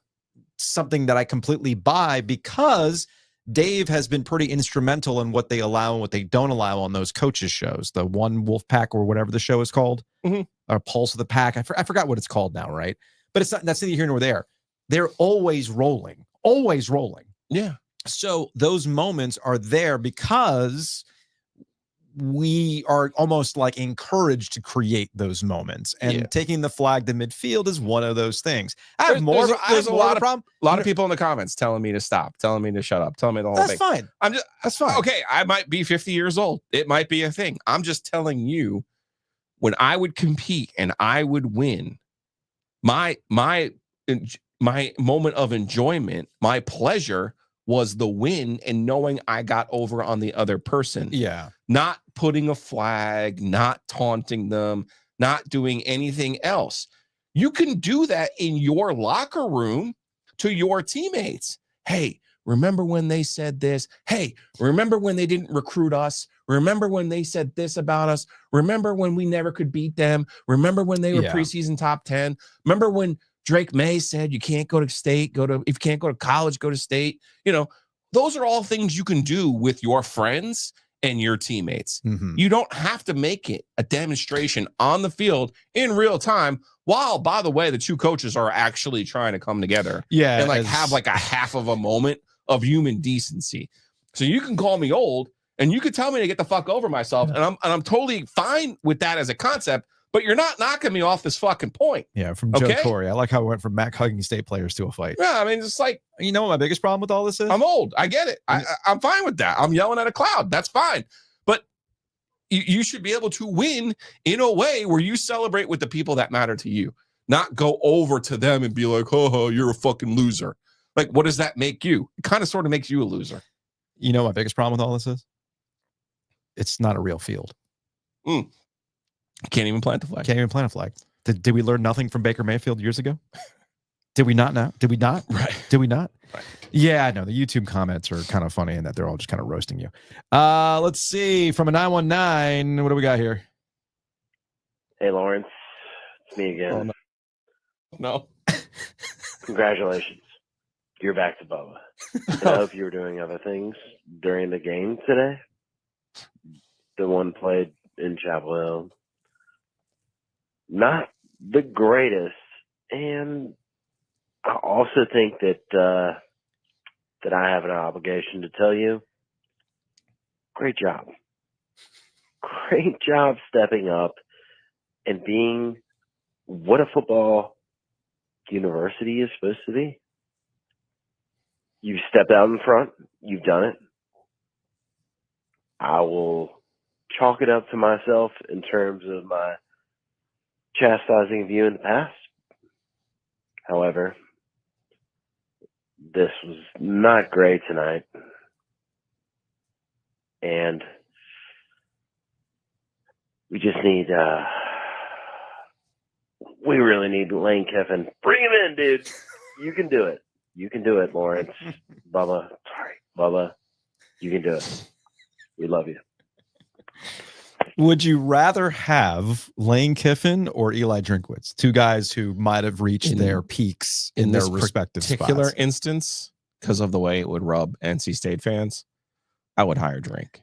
something that I completely buy because Dave has been pretty instrumental in what they allow and what they don't allow on those coaches shows. The one Wolfpack or whatever the show is called, or Pulse of the Pack. I forgot what it's called now, right? But it's not. That's neither here nor there. They're always rolling, always rolling. Yeah. So those moments are there because we are almost like encouraged to create those moments, and taking the flag to midfield is one of those things. There's a lot of people in the comments telling me to stop, telling me to shut up, telling me the whole thing. That's fine. Okay, I might be 50 years old. It might be a thing. I'm just telling you, when I would compete and I would win, my moment of enjoyment, my pleasure was the win and knowing I got over on the other person. Yeah. Not putting a flag, not taunting them, not doing anything else. You can do that in your locker room to your teammates. Hey, remember when they said this? Hey, remember when they didn't recruit us? Remember when they said this about us? Remember when we never could beat them? Remember when they were preseason top 10? Remember when Drake May said you can't go to state, if you can't go to college, go to state? You know, those are all things you can do with your friends and your teammates. You don't have to make it a demonstration on the field in real time, while, by the way, the two coaches are actually trying to come together and like have like a half of a moment of human decency. So you can call me old and you can tell me to get the fuck over myself, and I'm totally fine with that as a concept, but you're not knocking me off this fucking point. Yeah, from Joe Torre. I like how it went from Mac hugging state players to a fight. Yeah, I mean, it's like, you know what my biggest problem with all this is? I'm old. I get it. I'm fine with that. I'm yelling at a cloud. That's fine. But you should be able to win in a way where you celebrate with the people that matter to you, not go over to them and be like, oh, you're a fucking loser. Like, what does that make you? It kind of sort of makes you a loser. You know what my biggest problem with all this is? It's not a real field. Can't even plant the flag. Can't even plant a flag. Did we learn nothing from Baker Mayfield years ago? Did we not know? Did we not? Right. Did we not? Right. Yeah, I know. The YouTube comments are kind of funny in that they're all just kind of roasting you. Let's see. From a 919, what do we got here? Hey, Lawrence. It's me again. Oh, no. Congratulations. You're back to Bubba. And I hope you were doing other things during the game today. The one played in Chapel Hill. Not the greatest. And I also think that that I have an obligation to tell you, great job. Great job stepping up and being what a football university is supposed to be. You've stepped out in front. You've done it. I will chalk it up to myself in terms of my chastising of you in the past. However, this was not great tonight. And we just need, we really need Lane Kiffin. Bring him in, dude. You can do it. You can do it, Lawrence. Bubba. Sorry, Bubba. You can do it. We love you. Would you rather have Lane Kiffin or Eli Drinkwitz? Two guys who might have reached their peaks in their respective particular spots. instance, because of the way it would rub NC State fans, I would hire Drink.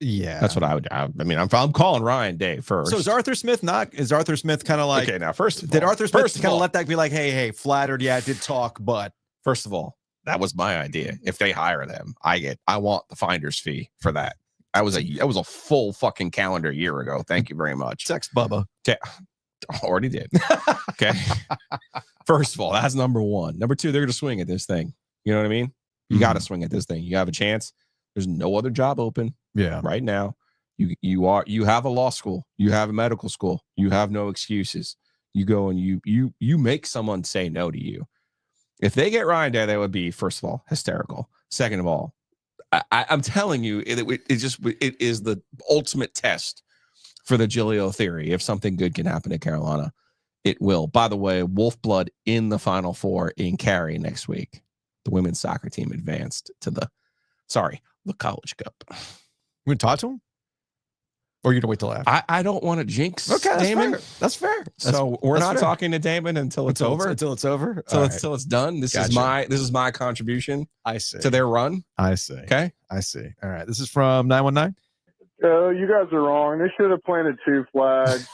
Yeah, that's what I would. I mean, I'm calling Ryan Day first. So is Arthur Smith not? Is Arthur Smith kind of like? Okay, now first, did Arthur Smith kind of let that be like, hey, flattered? Yeah, I did talk, but first of all, that was my idea. If they hire them, I want the finder's fee for that. That was a full fucking calendar year ago. Thank you very much. Text Bubba. Okay, already did. Okay. First of all, that's number one. Number two, they're gonna swing at this thing. You know what I mean? You got to swing at this thing. You have a chance. There's no other job open. Yeah. Right now, you have a law school. You have a medical school. You have no excuses. You go and you make someone say no to you. If they get Ryan Day, that would be, first of all, hysterical. Second of all, I'm telling you, it is the ultimate test for the Giglio theory. If something good can happen to Carolina, it will. By the way, Wolfblood in the Final Four in Cary next week. The women's soccer team advanced to the College Cup. You want to talk to him? Or you gonna wait till after? I don't want to jinx Damon. That's fair. So we're not talking to Damon until it's over. Until it's over. Until it's done. This is my contribution. I see. To their run. I see. Okay. I see. All right. This is from 919. You guys are wrong. They should have planted 2 flags.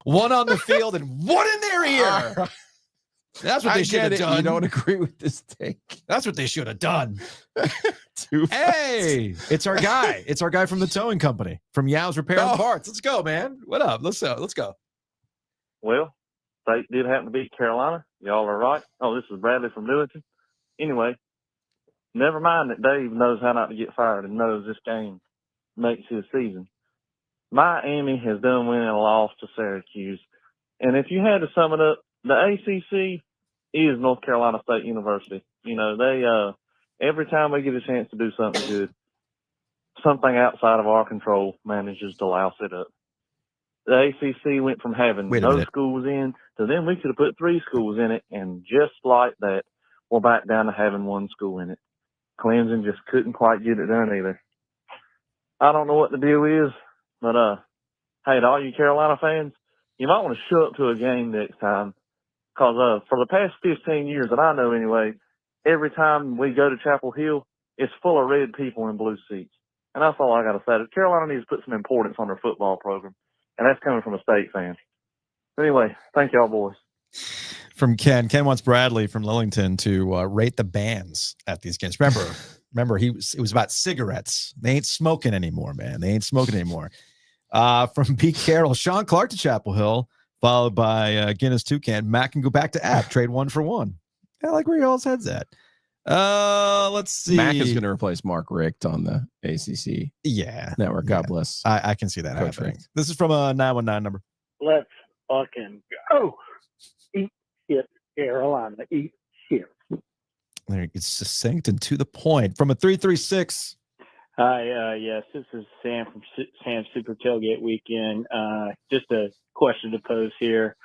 One on the field and one in their ear. That's what they should have done. You don't agree with this take. That's what they should have done. Hey, it's our guy. It's our guy from the towing company, from Yow's Repair and Parts. Let's go, man. What up? Let's go. Well, state did happen to beat Carolina. Y'all are right. Oh, this is Bradley from Newington. Anyway, never mind that Dave knows how not to get fired and knows this game makes his season. Miami has done win and lost to Syracuse. And if you had to sum it up, the ACC is North Carolina State University. You know, they every time they get a chance to do something good, something outside of our control manages to louse it up. the ACC went from having Wait a no minute. schools in to then we could have put 3 schools in it, and just like that, we're back down to having 1 school in it. Clemson just couldn't quite get it done either. I don't know what the deal is, but hey, to all you Carolina fans, you might want to show up to a game next time, because for the past 15 years that I know anyway, every time we go to Chapel Hill, it's full of red people in blue seats. And that's all I got to say. Carolina needs to put some importance on their football program, and that's coming from a state fan. Anyway, thank y'all, boys. From Ken wants Bradley from Lillington to rate the bands at these games. Remember, it was about cigarettes. They ain't smoking anymore, man. They ain't smoking anymore. From B. Carroll, Sean Clark to Chapel Hill, followed by Guinness Toucan. Matt can go back to app, trade 1 for 1. I like where y'all's head's at. Let's see. Mac is going to replace Mark Richt on the ACC network. God bless. I can see that Coach happening. Richt. This is from a 919 number. Let's fucking go. Eat shit, Carolina. Eat shit. There, it's succinct and to the point. From a 336. Hi, yes, this is Sam from Sam's Super Tailgate Weekend. Just a question to pose here.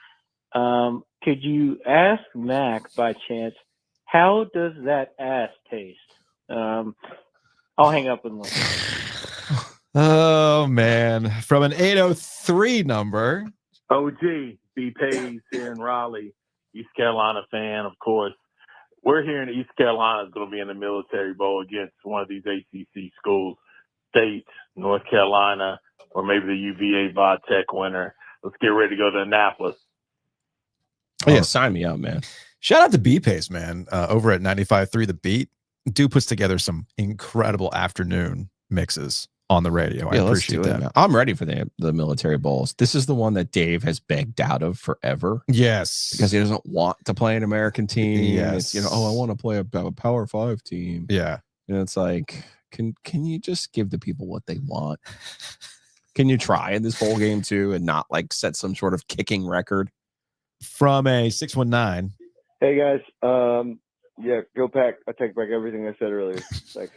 Could you ask Mac by chance, how does that ass taste? I'll hang up and look. Oh, man. From an 803 number. OG, B-Pays here in Raleigh, East Carolina fan, of course. We're here in East Carolina is going to be in the Military Bowl against one of these ACC schools, State, North Carolina, or maybe the UVA Vodtech winner. Let's get ready to go to Annapolis. Oh, yeah, sign me up, man. Shout out to B-Pace, man, over at 95.3 The Beat. Dude puts together some incredible afternoon mixes on the radio. I appreciate that. Man. I'm ready for the Military Bowls. This is the one that Dave has begged out of forever. Yes. Because he doesn't want to play an American team. Yes. It's, I want to play a Power 5 team. Yeah. And it's like, can you just give the people what they want? Can you try in this bowl game too and not like set some sort of kicking record? From a 619. Hey guys, yeah, go Pack. I take back everything I said earlier. Thanks.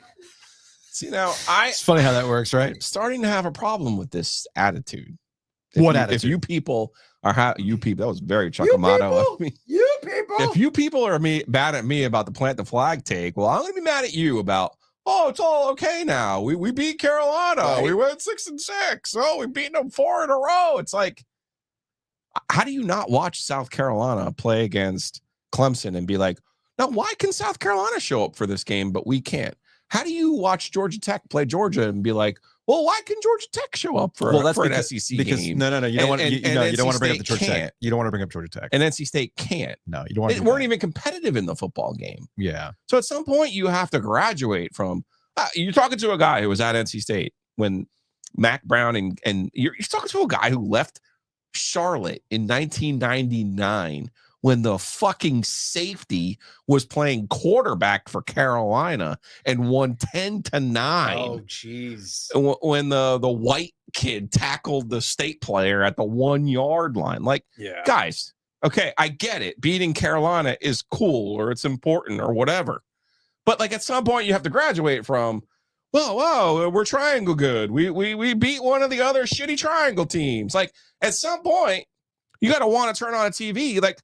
See, now it's funny how that works, right? I'm starting to have a problem with this attitude. Attitude? If you people are you people, that was very Chuckamato. You people. If you people are mad at me about the plant the flag take, well, I'm going to be mad at you about, oh, it's all okay now. We beat Carolina. Right. We went 6-6. Oh, we beat them 4 in a row. It's like, how do you not watch South Carolina play against Clemson and be like, now, why can South Carolina show up for this game, but we can't? How do you watch Georgia Tech play Georgia and be like, well, why can Georgia Tech show up for, that's for because, an SEC because, game? No, you don't want you don't want to bring up the Georgia can't. Tech. You don't want to bring up Georgia Tech. And NC State can't. No, you don't want to. They weren't even competitive in the football game. Yeah. So at some point, you have to graduate from. You're talking to a guy who was at NC State when Mack Brown and you're talking to a guy who left Charlotte in 1999 when the fucking safety was playing quarterback for Carolina and won 10-9. Oh, jeez. When the white kid tackled the state player at the 1 yard line. Like, guys, okay, I get it. Beating Carolina is cool or it's important or whatever. But like at some point you have to graduate from, whoa, we're triangle good. We beat one of the other shitty triangle teams. Like at some point you got to want to turn on a TV. Like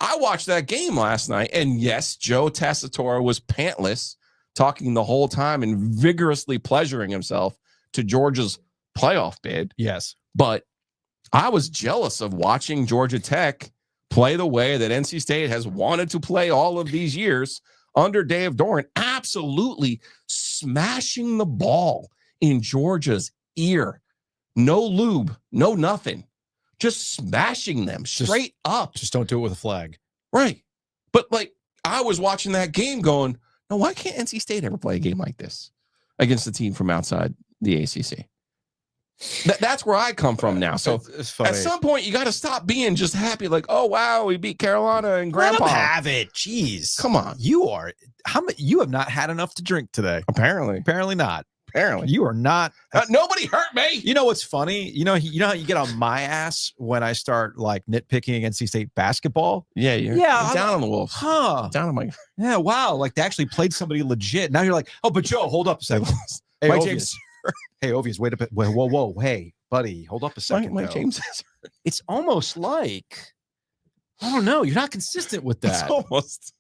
I watched that game last night and yes, Joe Tessitore was pantless talking the whole time and vigorously pleasuring himself to Georgia's playoff bid. Yes. But I was jealous of watching Georgia Tech play the way that NC State has wanted to play all of these years under Dave Doeren, absolutely smashing the ball in Georgia's ear. No lube, no nothing. Just smashing them straight up. Just don't do it with a flag. Right. But like I was watching that game going, no, why can't NC State ever play a game like this against a team from outside the ACC? That's where I come from now. So it's funny. At some point, you got to stop being just happy, like, oh wow, we beat Carolina and Grandpa. Let 'em have it. Jeez, come on. You have not had enough to drink today. Apparently not. Apparently, you are not. Nobody hurt me. You know what's funny? You know how you get on my ass when I start like nitpicking NC State basketball. Yeah, you're down on the Wolves. Huh? Down on my. Yeah. Wow. Like they actually played somebody legit. Now you're like, oh, but Joe, hold up a second. Hey, Mike Ovius. James. Hey, Ovius, wait a bit. Whoa. Hey, buddy, hold up a second. Mike though. James is hurt. It's almost like, I don't know. You're not consistent with that.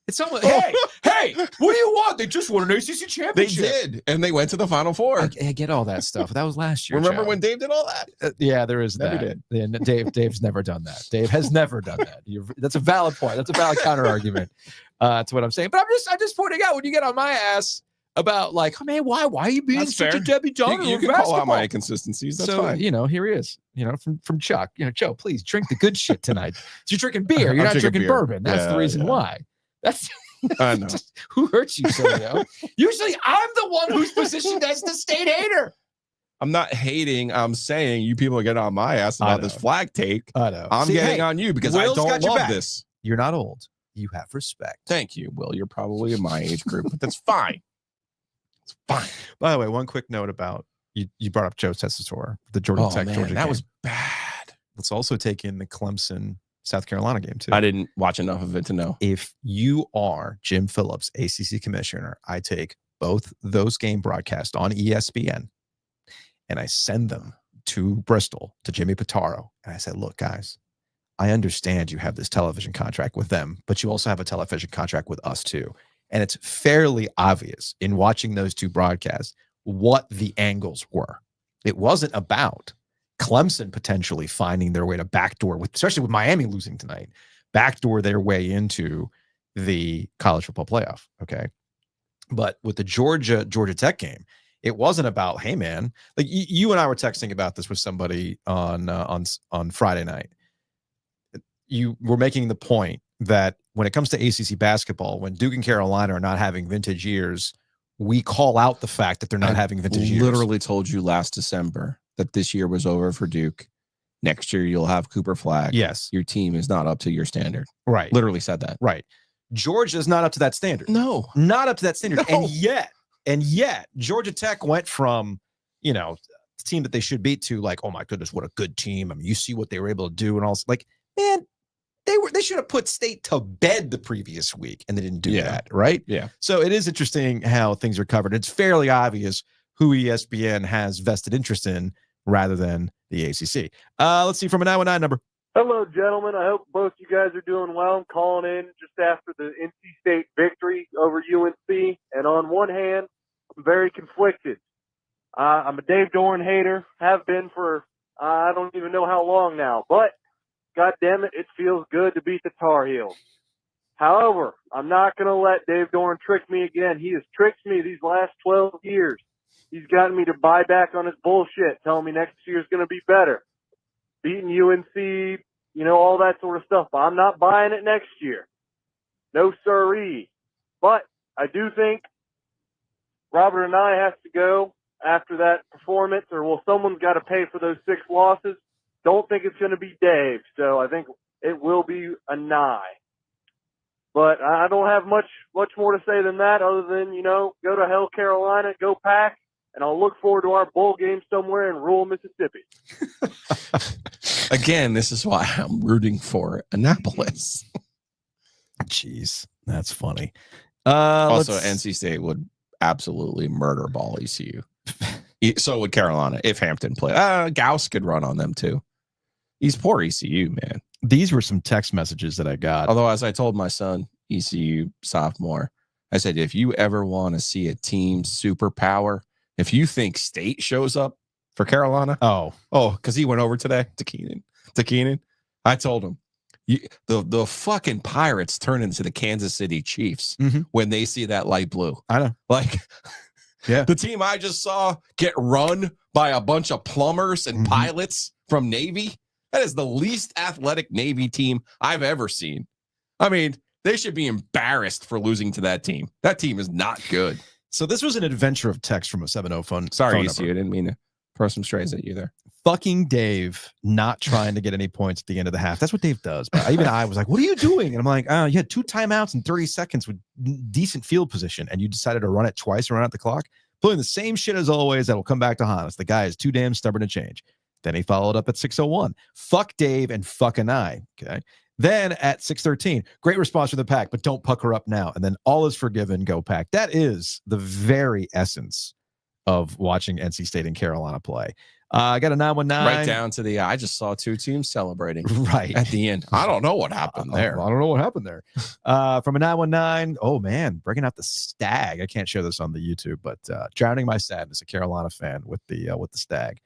It's almost. Hey, what do you want? They just won an ACC They championship. did, and they went to the Final Four. I get all that stuff. That was last year. Remember Joe. when Dave did all that? Yeah, there is Never that. Yeah, Dave's never done that. Dave has never done that. That's a valid point. That's a valid counter argument to what I'm saying. But I'm just pointing out when you get on my ass about like, oh man, why are you being That's such fair. a Debbie Downer? You of can call out basketball? my inconsistencies. That's So fine. here he is. From Chuck. Joe, please drink the good shit tonight. So you're drinking beer. You're I'm not drinking drinking beer. bourbon. That's the Yeah, reason yeah. why. That's I know. who hurts you, Silvio? Usually, I'm the one who's positioned as the state hater. I'm not hating. I'm saying you people are getting on my ass about this flag take. I know. I'm See, getting hey, on you because Will's I got don't your love back. this. You're not old. You have respect. Thank you, Will. You're probably in my age group, but that's fine. It's fine. By the way, one quick note about you brought up Joe Tessitore, the Georgia Tech Georgia that game. was bad. Let's also take in the Clemson South Carolina game too. I didn't watch enough of it to know. If you are Jim Phillips, ACC commissioner, I take both those game broadcasts on ESPN and I send them to Bristol, to Jimmy Pitaro. And I said, look, guys, I understand you have this television contract with them, but you also have a television contract with us too. And it's fairly obvious in watching those two broadcasts what the angles were. It wasn't about Clemson potentially finding their way to backdoor, especially with Miami losing tonight, backdoor their way into the college football playoff. Okay. But with the Georgia Tech game, it wasn't about, hey man, like you and I were texting about this with somebody on Friday night. You were making the point that when it comes to ACC basketball, when Duke and Carolina are not having vintage years, we call out the fact that they're not having vintage years. Literally told you last December that this year was over for Duke. Next year you'll have Cooper Flag. Yes. Your team is not up to your standard. Right. Literally said that. Right. Georgia's not up to that standard. No. Not up to that standard. No. And yet Georgia Tech went from, the team that they should beat to like, oh my goodness, what a good team. I mean, you see what they were able to do and all. Like, man, they should have put State to bed the previous week and they didn't do that, right? Yeah. So it is interesting how things are covered. It's fairly obvious who ESPN has vested interest in rather than the ACC. Let's see from a 919 number. Hello, gentlemen. I hope both you guys are doing well. I'm calling in just after the NC State victory over UNC. And on one hand, I'm very conflicted. I'm a Dave Doeren hater, have been for I don't even know how long now. But, God damn it, it feels good to beat the Tar Heels. However, I'm not going to let Dave Doeren trick me again. He has tricked me these last 12 years. He's gotten me to buy back on his bullshit, telling me next year's going to be better. Beating UNC, all that sort of stuff. But I'm not buying it next year. No siree. But I do think Robert and I have to go after that performance, or someone's got to pay for those 6 losses. Don't think it's going to be Dave, so I think it will be a nye. But I don't have much more to say than that, other than, go to hell, Carolina, go Pack, and I'll look forward to our bowl game somewhere in rural Mississippi. Again, this is why I'm rooting for Annapolis. Jeez, that's funny. Also, NC State would absolutely murder ball ECU. So would Carolina if Hampton played. Gauss could run on them too. He's poor ECU, man. These were some text messages that I got. Although, as I told my son, ECU sophomore, I said, if you ever want to see a team superpower, if you think State shows up for Carolina, because he went over today to Keenan, I told him, the fucking Pirates turn into the Kansas City Chiefs when they see that light blue. I know, the team I just saw get run by a bunch of plumbers and pilots from Navy. That is the least athletic Navy team I've ever seen. I mean, they should be embarrassed for losing to that team. That team is not good. So this was an adventure of text from a 70 phone. Sorry, phone ECU. I number. didn't mean to throw some strays at you there. Fucking Dave not trying to get any points at the end of the half. That's what Dave does. But even I was like, what are you doing? And I'm like, you had 2 timeouts in 30 seconds with decent field position, and you decided to run it twice and run out the clock. Pulling the same shit as always. That will come back to haunt us. The guy is too damn stubborn to change. Then he followed up at 6:01. Fuck Dave and fucking I. Okay. Then at 6:13, great response from the Pack, but don't pucker up now. And then all is forgiven. Go Pack. That is the very essence of watching NC State and Carolina play. I got a 919. Right down to the, I just saw two teams celebrating right at the end. I don't know what happened there. I don't know what happened there. From a 919. Oh man, bringing out the stag. I can't show this on the YouTube, but drowning my sadness, a Carolina fan with the stag.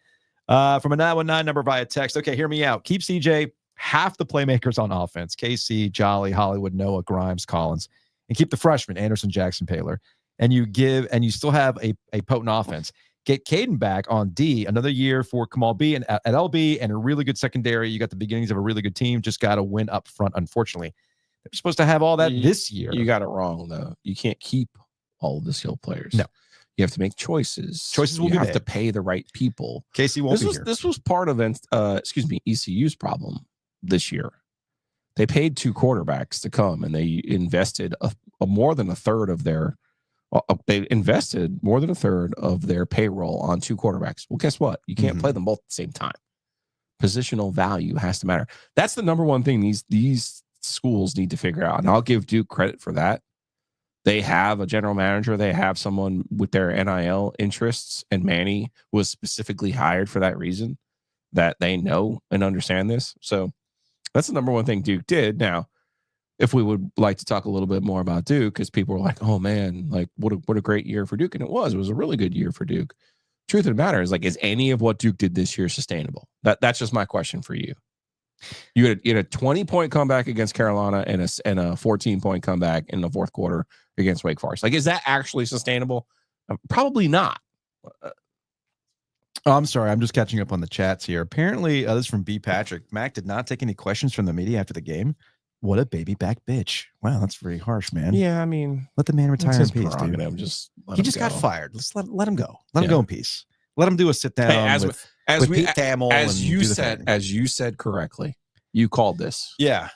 From a 919 number via text. Okay, hear me out. Keep CJ half the playmakers on offense. KC, Jolly, Hollywood, Noah, Grimes, Collins, and keep the freshmen, Anderson, Jackson, Paler. And you still have a potent offense. Get Caden back on D, another year for Kamal B and at LB, and a really good secondary. You got the beginnings of a really good team. Just got to win up front, unfortunately. They're supposed to have all that this year. You got it wrong, though. You can't keep all of the skill players. No. You have to make choices. Choices will be have made. to pay the right people. Casey won't be here. This was part of ECU's problem this year. They paid 2 quarterbacks to come, and they invested more than a third of their payroll on 2 quarterbacks. Well, guess what? You can't play them both at the same time. Positional value has to matter. That's the number one thing these schools need to figure out. And I'll give Duke credit for that. They have a general manager. They have someone with their NIL interests, and Manny was specifically hired for that reason, that they know and understand this. So that's the number one thing Duke did. Now, if we would like to talk a little bit more about Duke, because people were like, oh man, like what a great year for Duke. And it was a really good year for Duke. Truth of the matter is, like, is any of what Duke did this year sustainable? That's just my question for you. You had a 20-point comeback against Carolina and a 14-point comeback in the fourth quarter against Wake Forest. Like, is that actually sustainable? Probably not. I'm sorry. I'm just catching up on the chats here. Apparently, this is from B. Patrick. Mac did not take any questions from the media after the game. What a baby back bitch. Wow, that's very harsh, man. Yeah, I mean, let the man retire in peace, dude. He just got fired. Let's let him go. Let him go in peace. Let him do a sit down with Pete Thamel. As you said correctly, you called this. Yeah.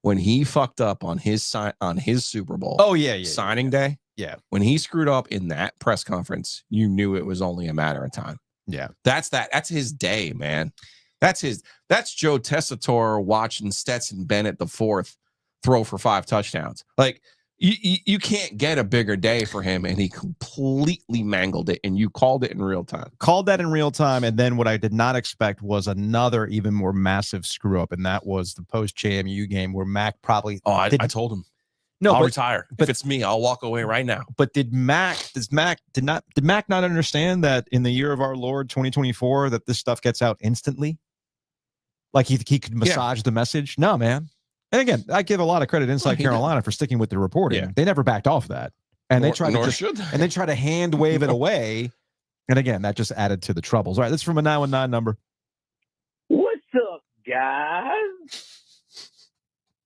When he fucked up on his Super Bowl. Oh yeah. Signing day. Yeah. When he screwed up in that press conference, you knew it was only a matter of time. Yeah. That's his day, man. That's Joe Tessitore watching Stetson Bennett the fourth throw for 5 touchdowns. Like, you can't get a bigger day for him, and he completely mangled it, and you called it in real time. Called that in real time, and then what I did not expect was another even more massive screw up, and that was the post-JMU game where Mac probably... I told him. No, I'll retire. But if it's me, I'll walk away right now. But did Mac not understand that in the year of our Lord 2024 that this stuff gets out instantly? Like he could massage the message? No, man. And again, I give a lot of credit Inside Carolina for sticking with the reporting. Yeah. They never backed off that. And they tried to hand wave it away. And again, that just added to the troubles. All right, this is from a 919 number. What's up, guys?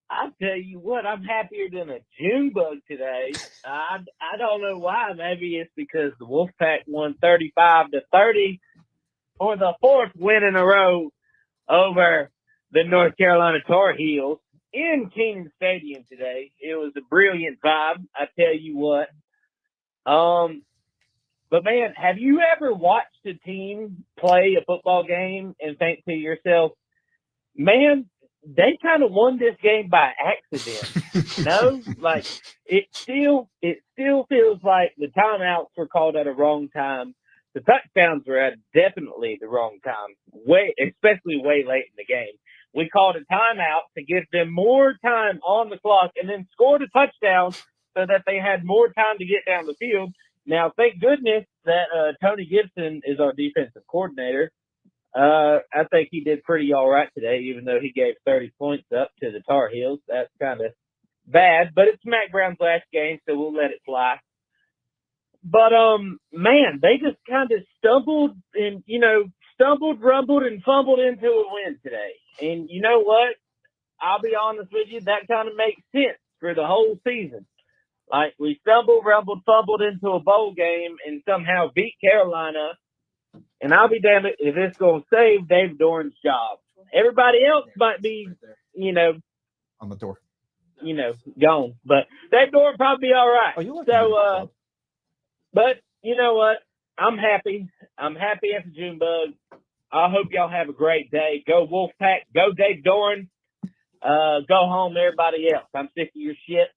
I'll tell you what, I'm happier than a June bug today. I don't know why. Maybe it's because the Wolfpack won 35-30 for the 4th win in a row over the North Carolina Tar Heels in Keenan Stadium today. It was a brilliant vibe, I tell you what. But man, have you ever watched a team play a football game and think to yourself, man, they kind of won this game by accident? No, like it still feels like the timeouts were called at a wrong time. The touchdowns were at definitely the wrong time, especially way late in the game. We called a timeout to give them more time on the clock and then scored a touchdown so that they had more time to get down the field. Now, thank goodness that Tony Gibson is our defensive coordinator. I think he did pretty all right today, even though he gave 30 points up to the Tar Heels. That's kind of bad, but it's Mack Brown's last game, so we'll let it fly. But, man, they just kind of stumbled, rumbled, and fumbled into a win today. And you know what? I'll be honest with you, that kind of makes sense for the whole season. Like, we stumbled, rumbled, fumbled into a bowl game and somehow beat Carolina. And I'll be damned if it's going to save Dave Doeren's job. Everybody else might be, on the door, gone. But Dave Doeren probably be all right. So, but you know what? I'm happy. I'm happy after Junebug. I hope y'all have a great day. Go Wolfpack. Go Dave Doeren. Go home, everybody else. I'm sick of your shit.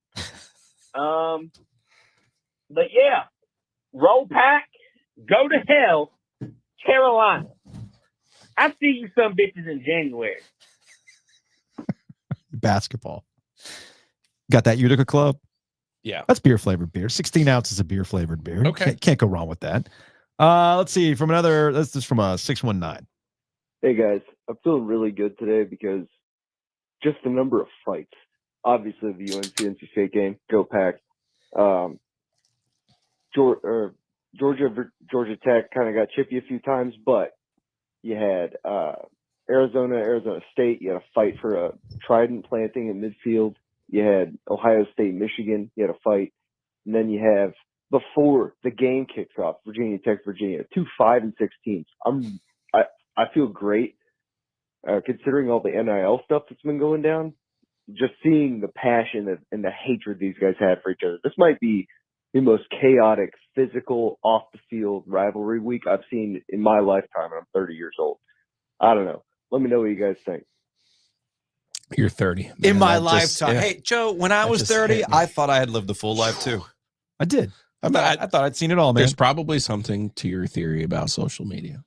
But yeah, roll pack. Go to hell, Carolina. I see you some bitches in January. Basketball. Got that Utica Club? Yeah. That's beer flavored beer. 16 ounces of beer flavored beer. Okay. Can't go wrong with that. Let's see. From another, this is from a 619. Hey guys, I'm feeling really good today because just the number of fights. Obviously, the UNC-NC State game, go Pack. Georgia Tech kind of got chippy a few times, but you had Arizona State. You had a fight for a trident planting in midfield. You had Ohio State, Michigan. You had a fight, and then you have before the game kicks off, Virginia Tech, Virginia. 2 5-6 teams. I feel great considering all the NIL stuff that's been going down. Just seeing the passion and the hatred these guys had for each other. This might be the most chaotic, physical, off-the-field rivalry week I've seen in my lifetime, and I'm 30 years old. I don't know. Let me know what you guys think. You're 30. In my lifetime. Hey, Joe, when I was just 30, hit me. I thought I had lived a full life too. I did. I thought I'd seen it all, man. There's probably something to your theory about social media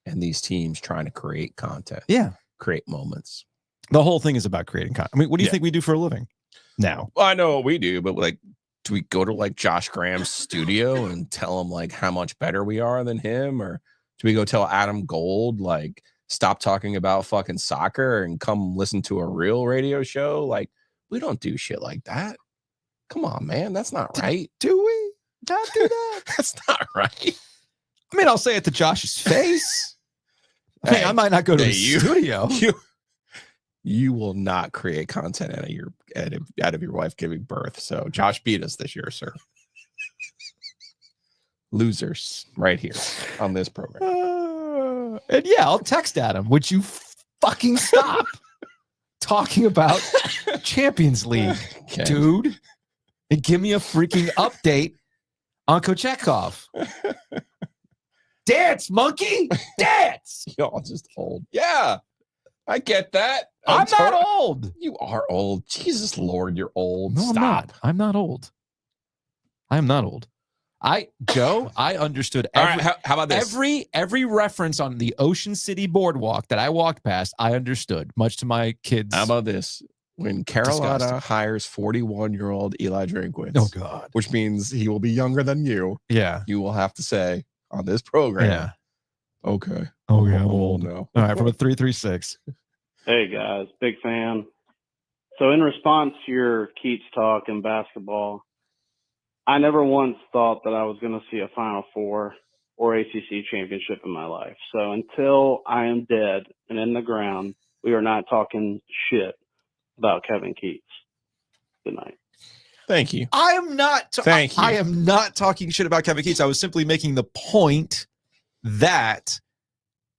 and these teams trying to create content. Yeah. Create moments. The whole thing is about creating content. I mean, what do you think we do for a living now? Well, I know what we do, but like, do we go to like Josh Graham's studio and tell him like how much better we are than him? Or do we go tell Adam Gold, like, stop talking about fucking soccer and come listen to a real radio show? Like, we don't do shit like that. Come on, man. That's not right. Do we not do that? That's not right. I mean, I'll say it to Josh's face. I mean, I might not go to his studio. You will not create content out of your wife giving birth. So Josh beat us this year, sir. Losers right here on this program. And yeah, I'll text Adam. Would you fucking stop talking about Champions League, dude? And give me a freaking update on Kochetkov. Dance, monkey! Dance! Y'all just old. Yeah, I get that. I'm not old. You are old. Jesus Lord, you're old. No, Stop. I'm not. I'm not old. I'm not old. Joe, I understood All right, how about this? Every reference on the Ocean City boardwalk that I walked past, I understood, much to my kids. How about this? When Carolina Disgusting. hires 41-year-old Eli Drinkwitz, Oh, God. which means he will be younger than you. Yeah. You will have to say on this program. Yeah. Okay. Oh, yeah. I'm I'm old old now. All right, from a 336. Hey guys, big fan. So in response to your Keats talk in basketball, I never once thought that I was going to see a Final Four or ACC championship in my life. So until I am dead and in the ground, we are not talking shit about Kevin Keats. Good night. Thank you. I am not. Thank you. I am not talking shit about Kevin Keats. I was simply making the point that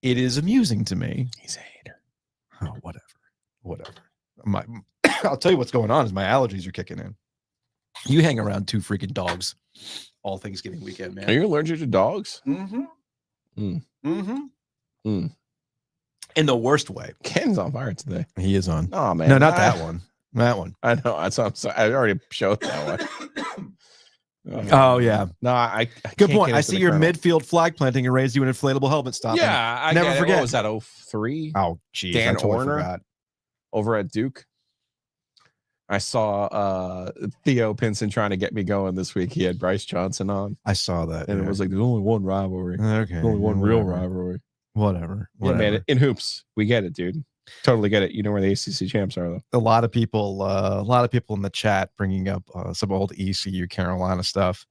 it is amusing to me. He's a hater. Oh, whatever. I'll tell you what's going on is my allergies are kicking in. You hang around two freaking dogs all Thanksgiving weekend, man. Are you allergic to dogs? Mm-hmm. Mm. Mm-hmm. Mm. In the worst way. Ken's on fire today. He is on. Oh man. No, not that one. That one. I know. I'm sorry. I already showed that one. Oh yeah. No, I Good can't point. get I into see the your kernel. midfield flag planting and raised you an inflatable helmet stop. Yeah, I never get it. forget. What was that? 03? Oh, geez. Dan I totally Orner forgot. over at Duke. I saw Theo Pinson trying to get me going this week. He had Bryce Johnson on. I saw that. And it was like, there's only one rivalry. Okay. There's only one real whatever. rivalry. Whatever. Yeah, man. In hoops, we get it, dude. Totally get it. You know where the ACC champs are, though. A lot of people in the chat bringing up some old ECU Carolina stuff.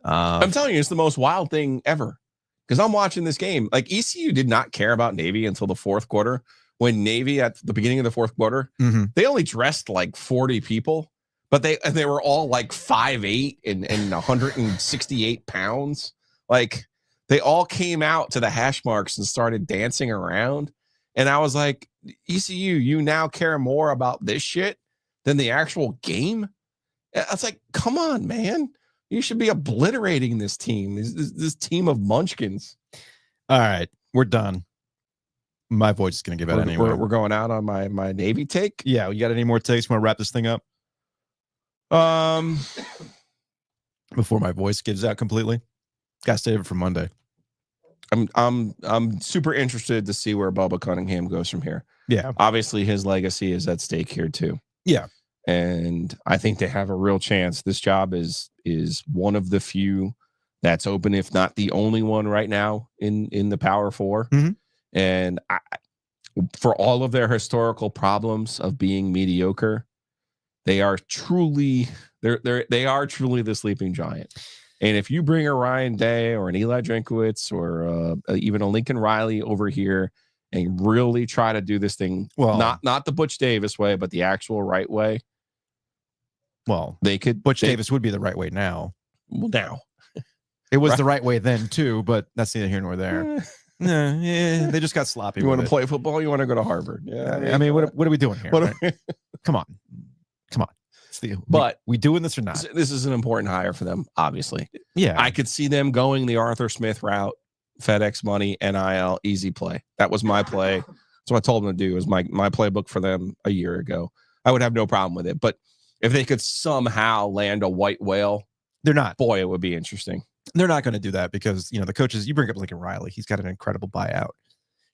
I'm telling you, it's the most wild thing ever. Because I'm watching this game. Like, ECU did not care about Navy until the fourth quarter. When Navy, at the beginning of the fourth quarter, they only dressed like 40 people, but they were all like 5'8" and 168 pounds. Like, they all came out to the hash marks and started dancing around. And I was like, ECU, you now care more about this shit than the actual game? I was like, come on, man. You should be obliterating this team, this team of munchkins. All right, we're done. My voice is going to give out anyway. We're going out on my Navy take. Yeah, you got any more takes? Want to wrap this thing up? Before my voice gives out completely? Got to save it for Monday. I'm super interested to see where Bubba Cunningham goes from here. Yeah. Obviously, his legacy is at stake here too. Yeah. And I think they have a real chance. This job is one of the few that's open, if not the only one right now in the Power Four. And for all of their historical problems of being mediocre, they are truly the sleeping giant. And if you bring a Ryan Day or an Eli Drinkowitz or even a Lincoln Riley over here and really try to do this thing, well, not the Butch Davis way, but the actual right way, well, they could. Butch Davis would be the right way now. Well, now it was right. the right way then too, but that's neither here nor there. Yeah, they just got sloppy. You want to play football? You want to go to Harvard? Yeah, I mean, what are we doing here? Right? Come on. But we doing this or not? This is an important hire for them, obviously. Yeah, I could see them going the Arthur Smith route, FedEx money, NIL, easy play. That was my play. That's what I told them to do. Was my playbook for them a year ago. I would have no problem with it. But if they could somehow land a white whale, they're not. Boy, it would be interesting. They're not going to do that because the coaches. You bring up Lincoln Riley. He's got an incredible buyout.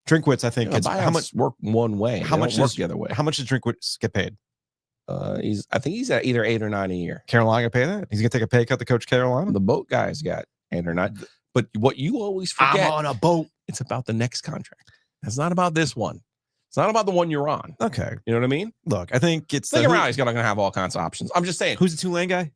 Drinkwitz, I think, it's how much work one way. How much work the other way? How much does Drinkwitz get paid? I think he's at either 8 or 9 a year. Carolina pay that? He's gonna take a pay cut to coach Carolina. The boat guys got 8 or 9. But what you always forget, I'm on a boat. It's about the next contract. It's not about this one. It's not about the one you're on. Okay, you know what I mean? Look, I think it's Lincoln Riley's gonna have all kinds of options. I'm just saying. Who's the Tulane guy?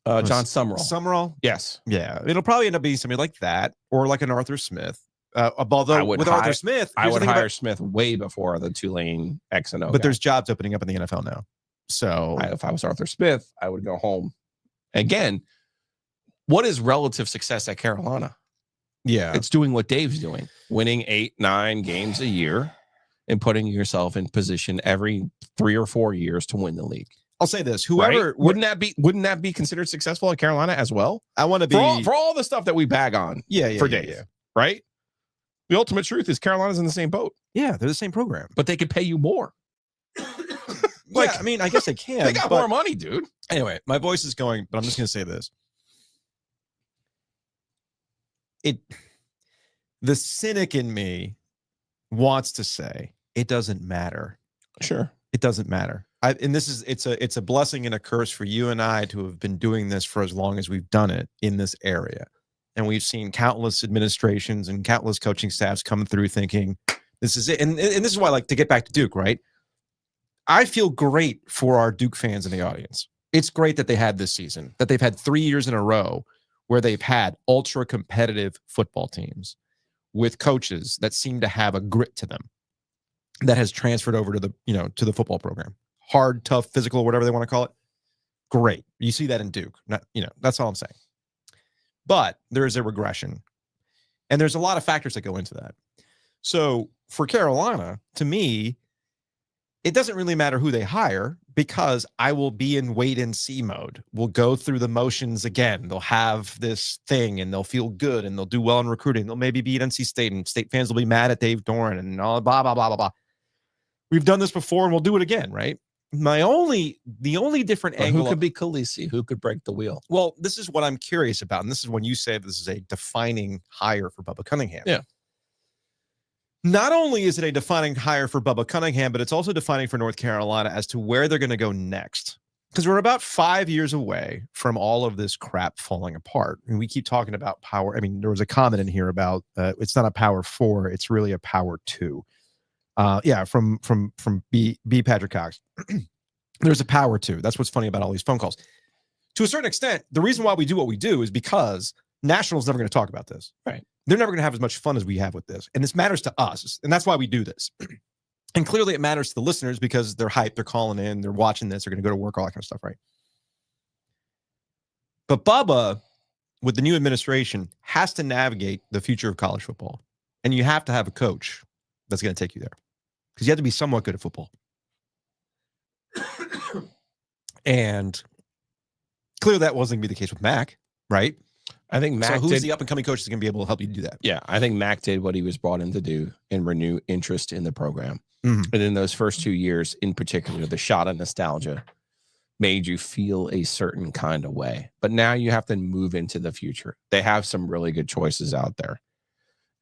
John Summerall. Summerall? Yes. Yeah, it'll probably end up being somebody like that or like an Arthur Smith. Although with Arthur Smith, I would hire Smith way before the Tulane X and O. But there's jobs opening up in the NFL now. So if I was Arthur Smith, I would go home. Again, what is relative success at Carolina? Yeah, it's doing what Dave's doing, winning 8-9 games a year and putting yourself in position every 3 or 4 years to win the league. I'll say this: whoever wouldn't that be considered successful at Carolina as well? I want to be for all the stuff that we bag on. For Dave, right? The ultimate truth is Carolina's in the same boat. Yeah, they're the same program, but they could pay you more. Like, I mean, I guess they can. They got more money, dude. Anyway, my voice is going, but I'm just going to say this. The cynic in me wants to say it doesn't matter. Sure. It doesn't matter. It's a blessing and a curse for you and I to have been doing this for as long as we've done it in this area. And we've seen countless administrations and countless coaching staffs come through thinking this is it. And this is why I like to get back to Duke, right? I feel great for our Duke fans in the audience. It's great that they had this season, that they've had 3 years in a row where they've had ultra competitive football teams with coaches that seem to have a grit to them that has transferred over to the football program. Hard, tough, physical, whatever they want to call it. Great. You see that in Duke. That's all I'm saying. But there is a regression. And there's a lot of factors that go into that. So for Carolina, to me, it doesn't really matter who they hire because I will be in wait and see mode. We'll go through the motions again. They'll have this thing and they'll feel good and they'll do well in recruiting. They'll maybe beat NC State and State fans will be mad at Dave Doeren and all blah, blah, blah, blah, blah. We've done this before and we'll do it again, right? The only different angle. Who could be Khaleesi? Who could break the wheel? Well, this is what I'm curious about. And this is when you say this is a defining hire for Bubba Cunningham. Yeah. Not only is it a defining hire for Bubba Cunningham, but it's also defining for North Carolina as to where they're going to go next. Because we're about 5 years away from all of this crap falling apart. And we keep talking about power. I mean, there was a comment in here about it's not a power 4, it's really a power 2. From B Patrick Cox. There's a power 2. That's what's funny about all these phone calls. To a certain extent, the reason why we do what we do is because National's never going to talk about this. Right. They're never going to have as much fun as we have with this. And this matters to us. And that's why we do this. And clearly it matters to the listeners because they're hyped, they're calling in, they're watching this, they're going to go to work, all that kind of stuff, right? But Bubba, with the new administration, has to navigate the future of college football. And you have to have a coach that's going to take you there. Because you have to be somewhat good at football. And clearly that wasn't going to be the case with Mack, right? I think Mack. So who's the up-and-coming coach that's going to be able to help you do that? Yeah, I think Mack did what he was brought in to do and renew interest in the program. Mm-hmm. And in those first 2 years, in particular, the shot of nostalgia made you feel a certain kind of way. But now you have to move into the future. They have some really good choices out there.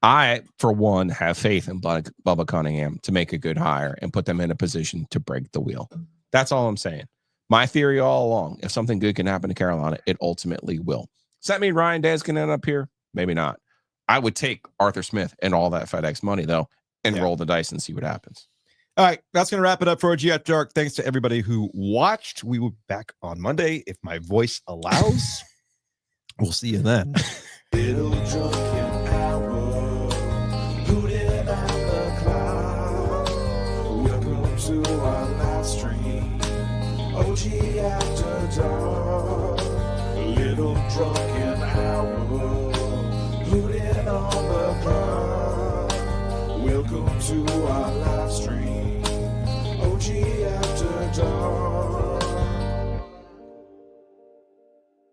I, for one, have faith in Bubba Cunningham to make a good hire and put them in a position to break the wheel. That's all I'm saying. My theory all along, if something good can happen to Carolina, it ultimately will. Does that mean Ryan Day's going to end up here? Maybe not. I would take Arthur Smith and all that FedEx money, though, and roll the dice and see what happens. All right, that's going to wrap it up for OG After Dark. Thanks to everybody who watched. We will be back on Monday if my voice allows. We'll see you then. Little drunken hour, hooting at the cloud. Welcome to our live stream, OG After Dark. Little drunken hour, hooting on the cloud. Welcome to our live stream.